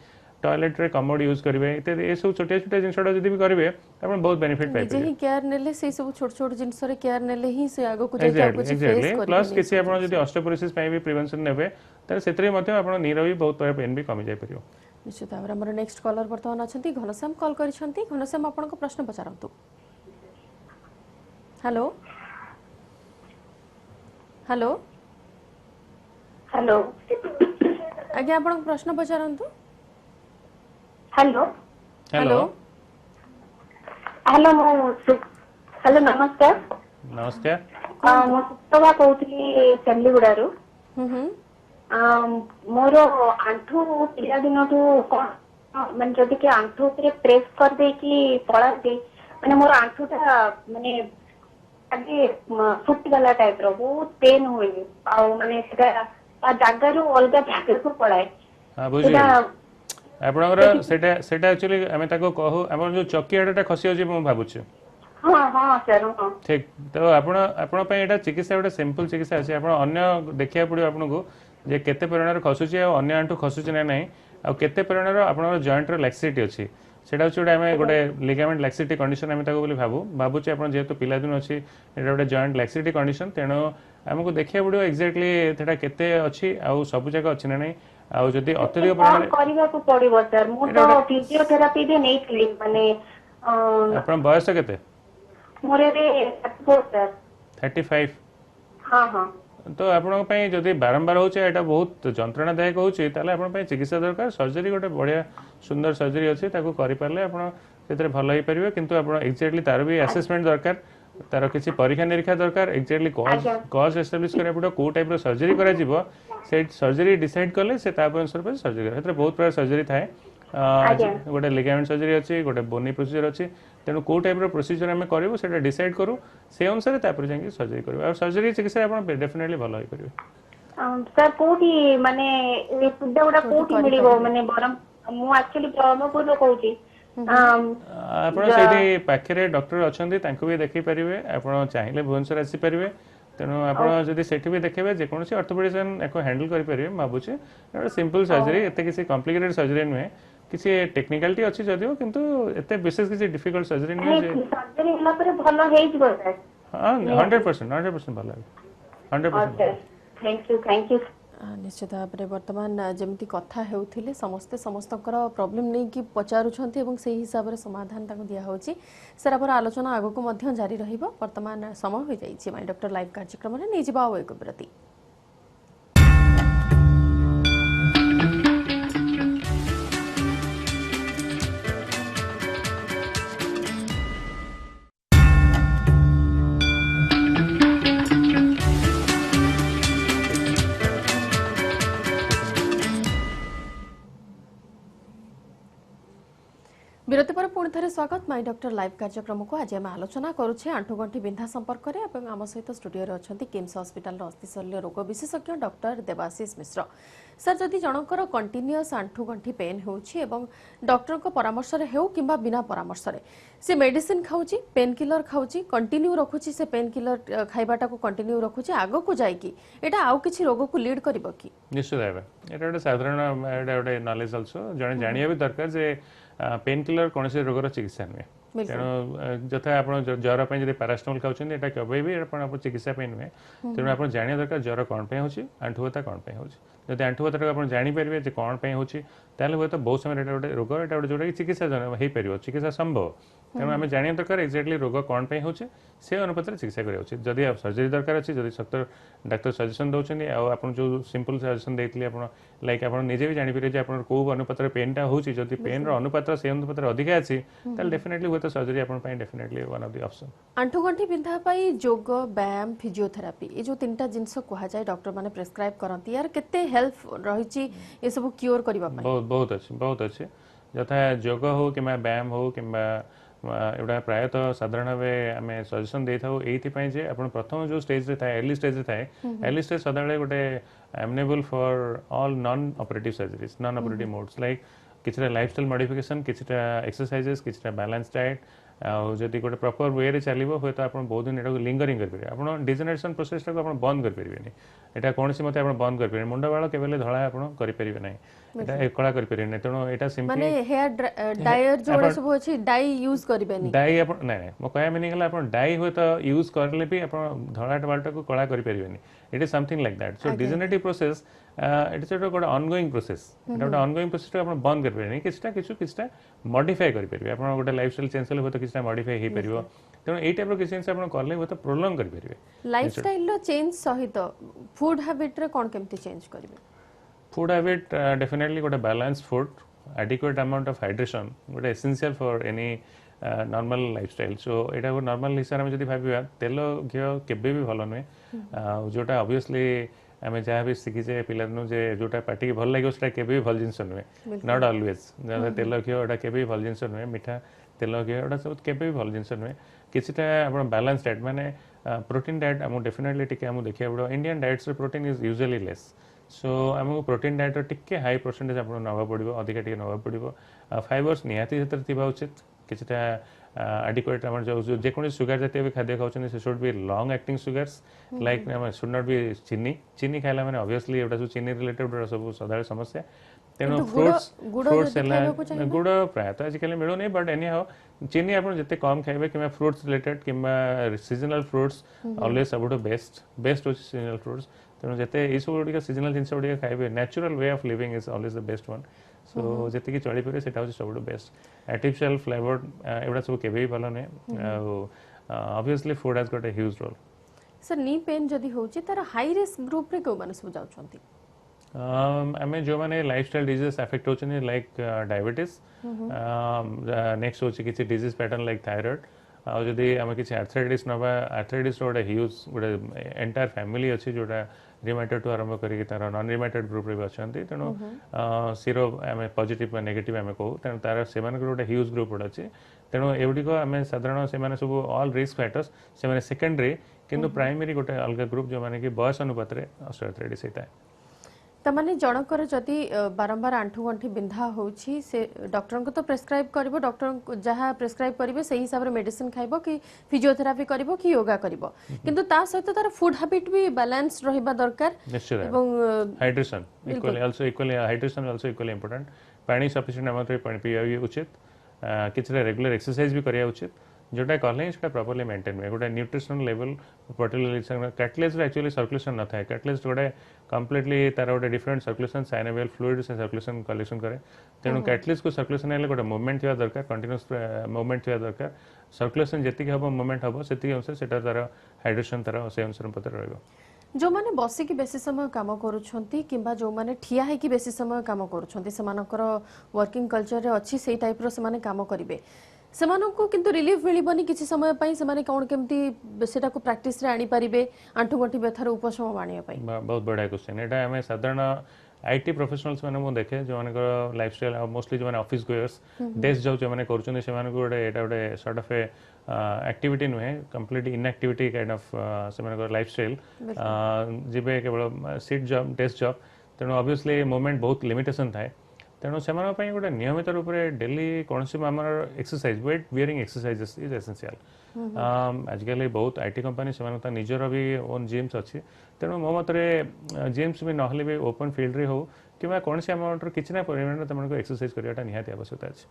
टॉयलेट रे कमोड यूज करिवे इत्यादि ए सब छोटे छोटे जिंसडा जदी भी करिवे आपण बहुत बेनिफिट पाइबे जेही केयर नेले से सब छोट छोट जिंस रे केयर नेले ही से आगो को जाय कुछ फेस करिवे प्लस किसी आपण जदी ऑस्टियोपोरोसिस पाइ भी प्रिवेंशन नेबे त सेतरे मध्ये आपण नीरवी बहुत पर पेन भी कमी जाय परियो निश्चित भाव हमर नेक्स्ट कॉलर वर्तमान अछंती घनश्याम कॉल करिसंती घनश्याम आपन को प्रश्न पचारंतु हेलो हेलो हेलो आज्ञा आपण प्रश्न पचारंतु हेलो हेलो हेलो हेलो नमस्कार नमस्कार ମୁଁ ସୁପ୍ରଭା କହୁଥିଲି ଚଣ୍ଡିଗୁଡ଼ାରୁ ମୋର ଆଣ୍ଠୁ ପିଲାଦିନଠୁ କଣ ମାନେ ଯଦି କି ଆଣ୍ଠୁ ଉପରେ ପ୍ରେସ୍ କରିଦେଇକି ପଳାନ୍ତି ମାନେ ମୋର ଆଣ୍ଠୁଟା ମାନେ ଆଗେ ଫୁଟିଗଲା ଟାଇପର ବହୁତ ପେନ୍ ହୁଏ ଆଉ ମାନେ ସେଟା ତା ଜାଗାରୁ ଅଲଗା ଜାଗାକୁ ପଳାଏ ବୁଝିଗଲି ଆପଣଙ୍କର ସେଟା ଆକ୍ଚୁଆଲି ଆମେ ତାକୁ କହୁ ଆମର ଯୋଉ ଚକିଆଟା ଖସି ଯାଉଛି ମୁଁ ଭାବୁଛି ହଁ ହଁ ସାର୍ ହଁ ଠିକ ତ ଆପଣ ପାଇଁ ଏଟା ଚିକିତ୍ସା ଗୋଟେ ସିମ୍ପଲ ଚିକିତ୍ସା ଅଛି ଆପଣ ଅନ୍ୟ ଦେଖିବାକୁ ପଡ଼ିବ ଆପଣଙ୍କୁ ଯେ କେତେ ପରିମାଣରେ ଖସୁଛି ଆଉ ଅନ୍ୟ ଆଣ୍ଠୁ ଖସୁଛି ନା ନାହିଁ ଆଉ କେତେ ପରିମାଣର ଆପଣଙ୍କର ଜଏଣ୍ଟର ଲାକ୍ସିଟି ଅଛି সেটা হচ্ছে গোটে আমি গোটে লিগামেন্ট লাক্সিটি কন্ডিশন আমি তাকে বলে ভাবুছি আপনার যেহেতু পিলাদিন অছি এটা গোটে জয়েন্ট লাক্সিটি কন্ডিশন তেণু আমি দেখা পড়ব এক্সাক্টলি সেটা কেতে অছি আউ সবু জায়গা অছি না নাই আউ যদি অত্যধিক পরিমাণে କରିବାକୁ ପଡିବ ସାର୍ ମୁଁ ତ ଫିଜିଓଥେରାପି ବି ନେଇଥିଲି ମାନେ আপনার বয়স কেতে ମୋର ଏବେ 34 ସାର୍ 35 ହଁ ହଁ তো আপনার যদি বারম্বার হচ্ছে এটা বহুত যন্ত্রণাদায়ক হচ্ছে তাহলে আপনার চিকিৎসা দরকার সর্জরি গোটে বড়িয়া সুন্দর সর্জরি অছি তাকে করিপারলে আপনার সেটা ভালো হয়ে পারিবে কিন্তু আপনার এক্সাক্টলি তার বি আসেসমেন্ট দরকার তার কিছু পরীক্ষা নিরীক্ষা দরকার এক্সাক্টলি কজ এস্টাবলিশ করা পড়ে কোউ টাইপ সর্জরি করা যাব সেই সর্জরি ডিসাইড কলে সে তা অনুসারে সর্জরি করে সেটা বহুত প্রকার সর্জরি থাকে গোটে লিগামেন্ট সর্জরি ଅଛି গোটে ବୋନି ପ୍ରୋସିଜର ଅଛି ତେଣୁ କୋଉ ଟାଇପ୍ର ପ୍ରୋସିଜର ଆମେ କରିବୁ ସେଟା ଡିସାଇଡ୍ କରୁ ସେ ଅନୁସାରେ ତାପରେ ଯାଇକି ସର୍ଜରୀ କରିବୁ ଆଉ ସର୍ଜରୀ ଚିକିତ୍ସା ଆପଣ ଡେଫିନେଟଲି ଭଲ ହେଇପାରିବେ ସାର୍ କୋଉଠି ମାନେ ଏ ସୁବିଧା ଗୁଡା କୋଉଠି ମିଳିବ ମାନେ ବରଂ ମୁଁ ଆକ୍ଚୁଆଲି ବ୍ରହ୍ମପୁରରୁ କହୁଛି ଆପଣ ସେଇଠି ପାଖରେ ଡକ୍ଟର ଅଛନ୍ତି ତାଙ୍କୁ ବି ଦେଖେଇ ପାରିବେ ଆପଣ ଚାହିଁଲେ ଭୁବନେଶ୍ୱର ଆସିପାରିବେ ତେଣୁ ଆପଣ ଯଦି ସେଠି ବି ଦେଖେଇବେ ଯେକୌଣସି ଅର୍ଥୋପେଡିସିଆନ ୟାକୁ ହ୍ୟାଣ୍ଡଲ କରିପାରିବେ ମୁଁ ଭାବୁଛି ଗୋଟେ ସିମ୍ପଲ ସର୍ଜରୀ ଏତେ କିଛି କମ୍ପ୍ଲିକେଟେଡ୍ ସର୍ଜରୀ ନୁହେଁ କିଛି ଟେକ୍ନିକାଲିଟି ଅଛି ଯଦିଓ କିନ୍ତୁ ଏତେ ବିଶେଷ କିଛି ଡିଫିକଲ୍ଟ ସର୍ଜରୀ ନୁହେଁ ଯେ ସର୍ଜରୀ ହେଲା ପରେ ଭଲ ହେଇଯିବ ସାର୍ ହଁ 100% ଭଲ ହେବ 100% ଥ୍ୟାଙ୍କ ୟୁ निश्चित भाव में बर्तमान जमती कथा होउथिले समस्ते समस्तकर प्रॉब्लम नहीं कि पचारुछंती एवं से हिसाब रे समाधान ताको दिया होची सर पर आलोचना आगो को मध्य जारी रहिबो वर्तमान समय हो जाईछि माय डॉक्टर लाइव कार्यक्रम रे नै जिबा एक प्रति विरति पर पुणी थे स्वागत माय डॉक्टर लाइव कार्यक्रम को आज आम आलोचना करुचे आंठुगंठी बिंधा संपर्क में आम सहित स्टूडियो रे अच्छा किम्स हॉस्पिटल अस्थिशल्य रोग विशेषज्ञ डॉक्टर देवाशीष मिश्र सर जदि जनकर कंटिन्यूअस आंठुगंठी पेन होउछि एवं डॉक्टर को परामर्श रे हेउ किंबा बिना परामर्श रे से मेडिसिन खाउछि पेन किलर खाउछि कंटिन्यू रखुछि से पेन किलर खाइबाटा को कंटिन्यू रखुछि आगो को जायकी एटा आउ किछि रोग को लीड करिवो कि निश्चित भाबे एटा ଗୋଟେ ସାଧାରଣ ଏଟା ଗୋଟେ ନଲେଜ ଅଲସो ଜଣେ ଜାଣିବା ବି ଦରକାର ଯେ पेन किलर कौन से रोगर चिकित्सा नुहे तेणु जथा आप ज्वर पर पारास्टामोल खाऊँ यहाँ केवे भी आप चिकित्सा नुहे तेणु आप जाना दरकार ज्वर कौन पे होची आंठुबता कौन पे होची जब आंठुबता आप जानीपारे कौन पे होची हूँ तो बहुत समय गोटे रोग यहाँ जोटा कि चिकित्सा हो पार चिकित्सा संभव तेणु आम जाना दरकार एक्जाक्टली रोग कौन पे होची से अनुपात चिकित्सा करा उचित जदि सर्जरी दरकार अच्छी जब सक्त डाक्तर सजेसन दौरान आप जो सिंपल सजेसन देते आप लाइक आप निजे भी जानीपारे आप कौ अनुपात पेनटा होची जदि पेन अनुपात से अनुपात अधिका अच्छी डेफिनेटली हुए तो सर्जरी आपन definitely one of the option आंठुगंठी बिंधा पाई योग व्यायाम फिजियोथेरापी ये जो तीनटा जिंस कहा जाए डॉक्टर माने प्रेस्क्राइब करंती यार केते हेल्प रहिची ये सब क्योर करबा पाई बहुत अच्छे जथा योग हो कि व्यायाम हो कि एवढा प्रायतः साधारण भाव आम सजेसन दे था ये आप प्रथम जो स्टेज था अर्ली स्टेज था अर्ली स्टेज सदा गोटे amenable for all non operative surgeries non operative modes like किसी लाइफस्टाइल मॉडिफिकेशन किसी एक्सरसाइजेस किसी बैलेंस डाइट आदि गोटे प्रॉपर वे चलो हे तो आप बहुत दिन यहाँ लिंगरिंग करेंगे आप डिजेनरेशन प्रोसेस टाक बंद करेंगे यहाँ कौन सी मत आप बंद करेंगे मुंड बाल केवल धला आप करेंगे ना यहाँ कला करेंगे ना तेणु यहाँ सिंपली हेयर डायर जो सब अछि डाई यूज करेंगे डाई आप ना मो कह मीनिंग आप डाई हुए तो यूज करले भी आप धला बालटा को कला करेंगे it is something like that so degenerative process it is गोटे ऑनगोइंग प्रोसेस गोटे ऑनगोइंग प्रोसेस आप बंद करेंगे किसी मॉडिफाई करेंगे आप गोटे लाइफस्टाइल चेंज कले तो किसी मॉडिफाई हो पार तेणु यही टाइप किसी जिन आप कले हुए प्रोलंग करेंगे लाइफस्टाइल रो चेंज सहित फूड हैबिट रे कोन केमती चेंज करिवे फूड हैबिट डेफिनेटली गोटे balance food adequate amount of hydration गोटे essential for any normal lifestyle सो यहाँ नॉर्मल हिसाब से जब भाव तेल घी केबे भी भल नुहे जोटा ऑब्वियसली आम जहाँ भी शिखीचे पिलादिन जे जोटा पार्टी की भल लगे केबे भी भल जिनस नुहे नॉट ऑलवेज तेल घी एटा केबे भी भल जिनस नुहे मीठा तेल घी एटा सब केबे भी भल जिनस नुहे किसीटा आप बैलेंस डाइट माने प्रोटीन डाइट आमको डेफिनेटली टिके आमको देखा पड़ो Indian diets protein is usually less so आमको प्रोटीन डाइट टिके हाई परसेंटेज आप नवा पड़ो अधिका टी नवा पड़ो फाइबर्स निहाती थी उचित किसीटा adequate आम जो जेको सुगर जातीय भी खाद्य खाऊँ से should be long acting sugars like should not be चीनी चीनी खाइला मैंने ऑब्वियसली एटा सब चीनी रिलेटेड सब सदा समस्या तेणु फ्रुट्स गुड़ प्रायतः आजिकल मिलू नहीं बट एनी हाउ चीनी आप जिते कम खाइबे कि फ्रुट्स रिलेटेड कि सीजनल फ्रुट्स ऑलवेज सब बेस्ट हो सीजनल फ्रुट्स तेणु जिते ये सब गुड़ सीजनल जिन गुड़ खाइबे natural way of living is always the best one so जी चली पारे से सब बेस्ट आर्टिफिशियल फ्लेवर एगुड़ा सब केबे भी भल नुहे obviously food has got a huge role सर नी पेन जदी होची तार हाई रिस्क ग्रुप रे को माने सब जाउछंती आम जो मैंने लाइफस्टाइल डिजीज अफेक्ट होती लाइक डायबिटीज नेक्स्ट होची किसी डिजीज पैटर्न लाइक थायराइड आदि आम किसी आर्थराइटिस नवा आर्थराइटिस गोटे ह्यूज गोटे एंटायर फैमिली अच्छी जोटा रिमाइटेड टू आरंभ करी तार नॉन रिमाइटेड ग्रुप रे अच्छा तेणु सीरो आम पॉजिटिव नेगेटिव आम कहू तेणु तार से गोटे ह्यूज ग्रुप गोटे अच्छे तेणु एगुड़िक आम साधारण से सब ऑल रिस्क फैक्टर्स से सेकेंडरी किंतु प्राइमरी गोटे अलग ग्रुप जो मैंने कि बयस अनुपात में ऑस्टियोआर्थराइटिस होता है तमाने जनकर जदि बारंबार आंठू गंठी बिंधा होछि से डॉक्टर को तो प्रेस्क्राइब करबो डॉक्टर जहाँ प्रेस्क्राइब करिवे सही हिसाब रे मेडिसिन खाइबो कि फिजियोथेरापी करबो कि योगा करबो किंतु ता सहित तार फूड हैबिट भी बैलेंस रहिबा दरकार एवं hydration equally hydration also equally important पानी सफिशिएंट अमाउंट रे पानी पिया उचित किसी रेगुलर एक्सरसाइज भी करिया उचित जोटा कहले प्रॉपर्ली मेंटेन हुए गोटे nutritional level particularly catalase actually circulation न था कैटलेज गोटे कम्प्लीटली तार गोटे डिफरेंट सर्कुलेशन साइनोवियल फ्लूइड से सर्कुलेशन कलेक्शन करे तेणु कैटलेज को सर्कुलेशन है गोटे मूवमेंट थी दरकार कंटिन्यूस मूवमेंट थी दरकार सर्कुलेशन जी हम मूवमेंट हम से अनुसार से तार हाइड्रेशन तार से अनुसार पत्र रहा जो माने बसिकी बेसी समय काम करूछंती किंबा जो माने ठिया है कि बेसी समय काम करूछंती समानकर वर्किंग कल्चर रे अछि सेही टाइप रो से माने काम करिवे सेमानंको किंतु रिलीफ मिलिबनी किछि समय पई सेमाने कोन केमती सेटा को प्रैक्टिस रे आनी परिबे आंठू गंठी व्यथार उपशम आनिया पई बहुत बड़ा क्वेश्चन एटा हमें साधारण आईटी प्रोफेशनल्स माने मु देखे जो मानकर लाइफस्टाइल मोस्टली जो माने ऑफिस गोयर्स देश जाउ जो माने करछन से माने गोटे एटा गोटे सॉर्ट ऑफ ए एक्टिविटी नुहे कंप्लीट इनएक्टिविटी काइंड ऑफ से माने लाइफस्टाइल जिबे केवल सीट जॉब डेस्क जॉब तेणु ऑब्वियसली मूवमेंट बहुत लिमिटेशन थाए तेणु से गोटे नियमित रूप से डेली कौन सी exercise weight bearing exercises is essential आजिकल बहुत आईटी कंपनी से निजर भी ओन जिम्स अच्छी तेणु मो मत जिम्स भी नहले भी ओपन फील्ड रे हो कि कौन सी अमाउंट किसी ना परिमाण तुमको एक्सरसाइज करवाटा निहाती आवश्यकता अच्छी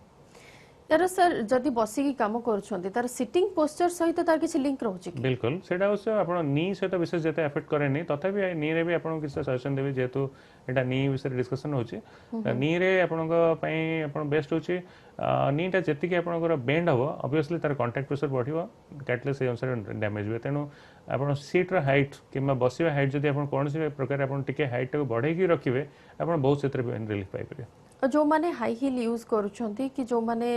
यार सर जदि बसिकी काम करूछंती तार सिटिंग पोस्चर सहित तार किछि लिंक रहउछि कि बिल्कुल सेटा अवश्य आपण नी सहित विशेष जते अफेक्ट करे नै तथापि नी रे भी आपण किछ सजेशन देबे जेतु एटा नी विषय डिस्कशन होछि नी रे आपणक पई आपण बेस्ट होछि नीटा जेति कि आपणकर बेंड हबो ऑब्वियसली तार कांटेक्ट प्रेशर बढ़िबो कैटलेस से अनुसार डैमेज हुए तेनु आपण सीट रो हाइट किंबा बसिबा हाइट जदि आपण कोनसी प्रकार आपण टिके हाइट को बढ़ाई की रखिबे आपण बहुत क्षेत्र में रिलीफ पाई परिबे जो माने हाई हील यूज करूछंती कि जो माने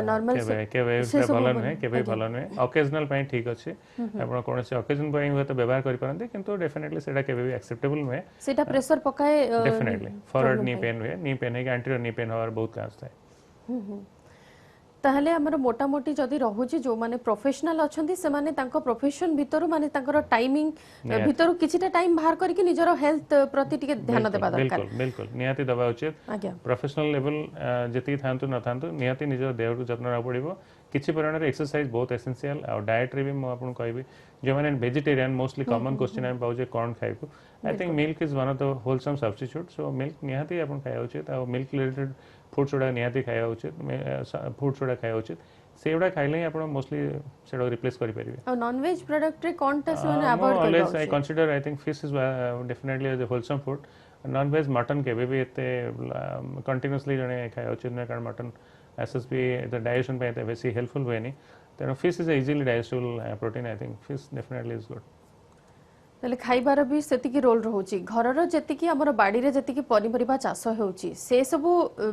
नॉर्मल से भल नुहे केबे भल नुहे ओकेजनल पई ठीक अछि आपण कोन से ओकेजन पई हुए तो व्यवहार करि परंते किंतु डेफिनेटली सेटा केबे भी एक्सेप्टेबल नुहे सेटा प्रेशर पकाए डेफिनेटली फॉरवर्ड नी पेन हुए नी पेन है कि एंटीरियर नी पेन होर बहुत काज थाए ताहले हमर मोटा मोटी जदि रहउची जो माने प्रोफेशनल अछंती से माने तांको प्रोफेशन भितरु माने तांकर टाइमिंग भितरु किछिटा टाइम बाहर करके निजरो हेल्थ प्रति टिके ध्यान देबा दरकार बिल्कुल बिल्कुल निहाती दबा उचित प्रोफेशनल लेवल जति थांतु न थांतु निहाती निजर देह को जत्न रहा पड़िबो किछि परिमाण रे एक्सरसाइज बहुत एसेंशियल और डाइट रे भी म आपन कहबी जो माने वेजिटेरियन मोस्टली कॉमन क्वेश्चन हम पाउ जे कोन खाइबो I think milk is one of the wholesome substitute so milk निहाती आपन खाया उचित और मिल्क रिलेटेड फूड सोडा निहाती खाया उचित फूड सोडा खाया उचित सेउडा खाइले आपण मोस्टली सेडो रिप्लेस करि परिबे और नॉन वेज प्रोडक्ट रे कोनटा से माने अवॉइड करबो always I consider I think fish is definitely the wholesome food non veg mutton केबे भी एते कंटीन्यूअसली जने खाया उचित न कारण मटन एसएसपी द डाइजेशन पे एते बेसी हेल्पफुल होएनी तेणु fish is easily digestible protein I think fish definitely is good ताले खाइबार भी सेतिकी रोल रहउची घरर जेतिकी हमर बाड़ी रे जेतिकी पनिपरिबा चाष हेउची से सब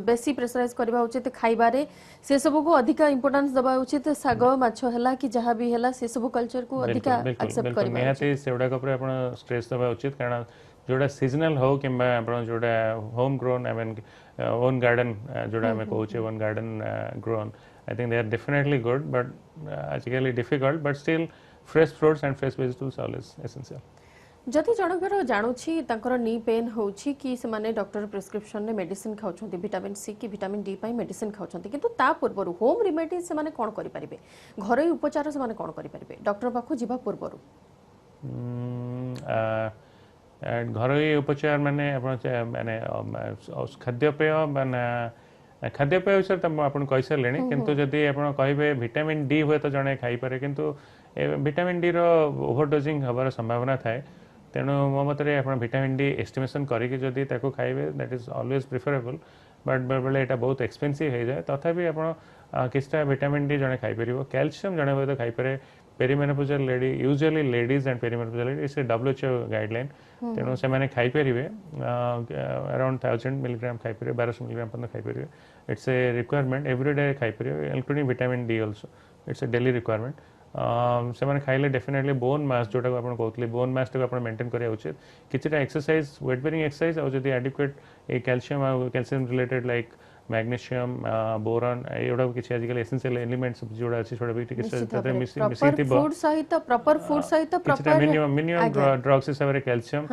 बेसी प्रेशराइज करबा उचित खाइबारे से सब को अधिक इंपोर्टेंस दबा उचित साग माछ हला कि जहा भी हला से सब कल्चर को अधिक एक्सेप्ट करबा निहाती सेवडा को आपण स्ट्रेस दबा उचित कारण जोड़ा सीजनल हो किंबा आपण जोड़ा home grown I mean own garden जोड़ा हमें कहूचे own garden grown I think they are definitely good but आजकल difficult but still fresh fruits and fresh vegetables always essential जदि जनकर जानुछि तांकर नी पेन होछि कि से माने डॉक्टर प्रिस्क्रिप्शन ने मेडिसिन खाउछंती विटामिन सी कि विटामिन डी पई मेडिसिन खाउछंती किंतु ता पूर्वरु होम रेमेडी से माने कोन करि परिबे घरोई उपचार से माने कोन करि परिबे डॉक्टर पाखु जिबा पूर्वरु घरोई उपचार माने आपण माने खाद्यपेय माने खाद्यपेय विषय त आपण कहि सारलेनी किंतु जदि आपण कहबे विटामिन डी होय तो जणे खाइ पारे किंतु विटामिन डी रो ओवरडोजिंग हबार संभावना थाए तेणु मो मतरे आपण विटामिन डी एस्टिमेशन करिके जदि ताको खाइबे that is always preferable but बेले एटा बहुत एक्सपेंसिव हो जाए तथापि आपण किछटा विटामिन डी जणे खाइ परिबो कैल्शियम जणे होय तो खाइ पारे perimenopausal lady usually ladies and perimenopausal lady इस WHO गाइडलाइन तेणु से माने खाइ परिबे अराउंड 1000 मिलीग्राम खाइ परिबे 1200 मिलीग्राम पर्यंत खाइ परिबे इट्स ए रिक्वायरमेंट एवरीडे खाइ परिबे including vitamin D also it's a daily requirement से माने खाइले डेफिनेटली बोन मास जोटा को आपण कहतले बोन मास को आपण मेंटेन करिया उचित किछटा एक्सरसाइज वेट बेरिंग एक्सरसाइज और जदी एडिक्वेट ए calcium related like magnesium boron एडा किछि आजिकल एसेंशियल एलिमेंट्स जोड़ा अछि छोड़ा भी किछि मिसिंग फूड सहित प्रॉपर फूड सहित प्रॉपर मिनिमम ड्रग्स हिसाब रे कैल्शियम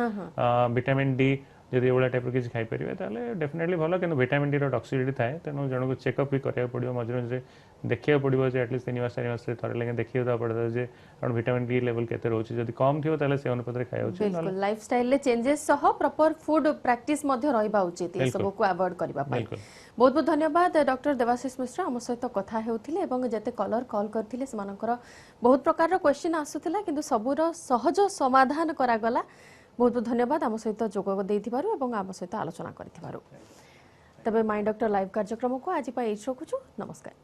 विटामिन डी जदि एवला टाइप किछि खाइ परिबे ताले डेफिनेटली भलो किंतु विटामिन डी रो टॉक्सिसिटी थाए तेनु जण को चेकअप भी करिया पड़ियो मझरे मझरे देखिया पड़ियो जे एटलीस्ट 3 मास 4 मास रे थरे लेके देखियो ता पड़ता जे और विटामिन डी लेवल केते रहउछि जदि कम थियो ताले से अनुपात रे खाया उचित बिल्कुल लाइफस्टाइल ले चेंजेस सह प्रॉपर फूड प्रैक्टिस मध्ये रहिबा उचित ए सब को अवॉइड करबा पई बहुत बहुत धन्यवाद डॉक्टर देवाशीष मिश्रा हम सहित कथा हेउथिले एवं जते कलर कॉल करथिले समानकर बहुत प्रकार रो क्वेश्चन आसुथिला किंतु सबुर सहज समाधान करा गला बहुत बहुत धन्यवाद आम सहित जोग देइथिबारु एवं आम सहित आलोचना करथिबारु तबे माय डॉक्टर लाइव कार्यक्रम को आज रखुछु नमस्कार।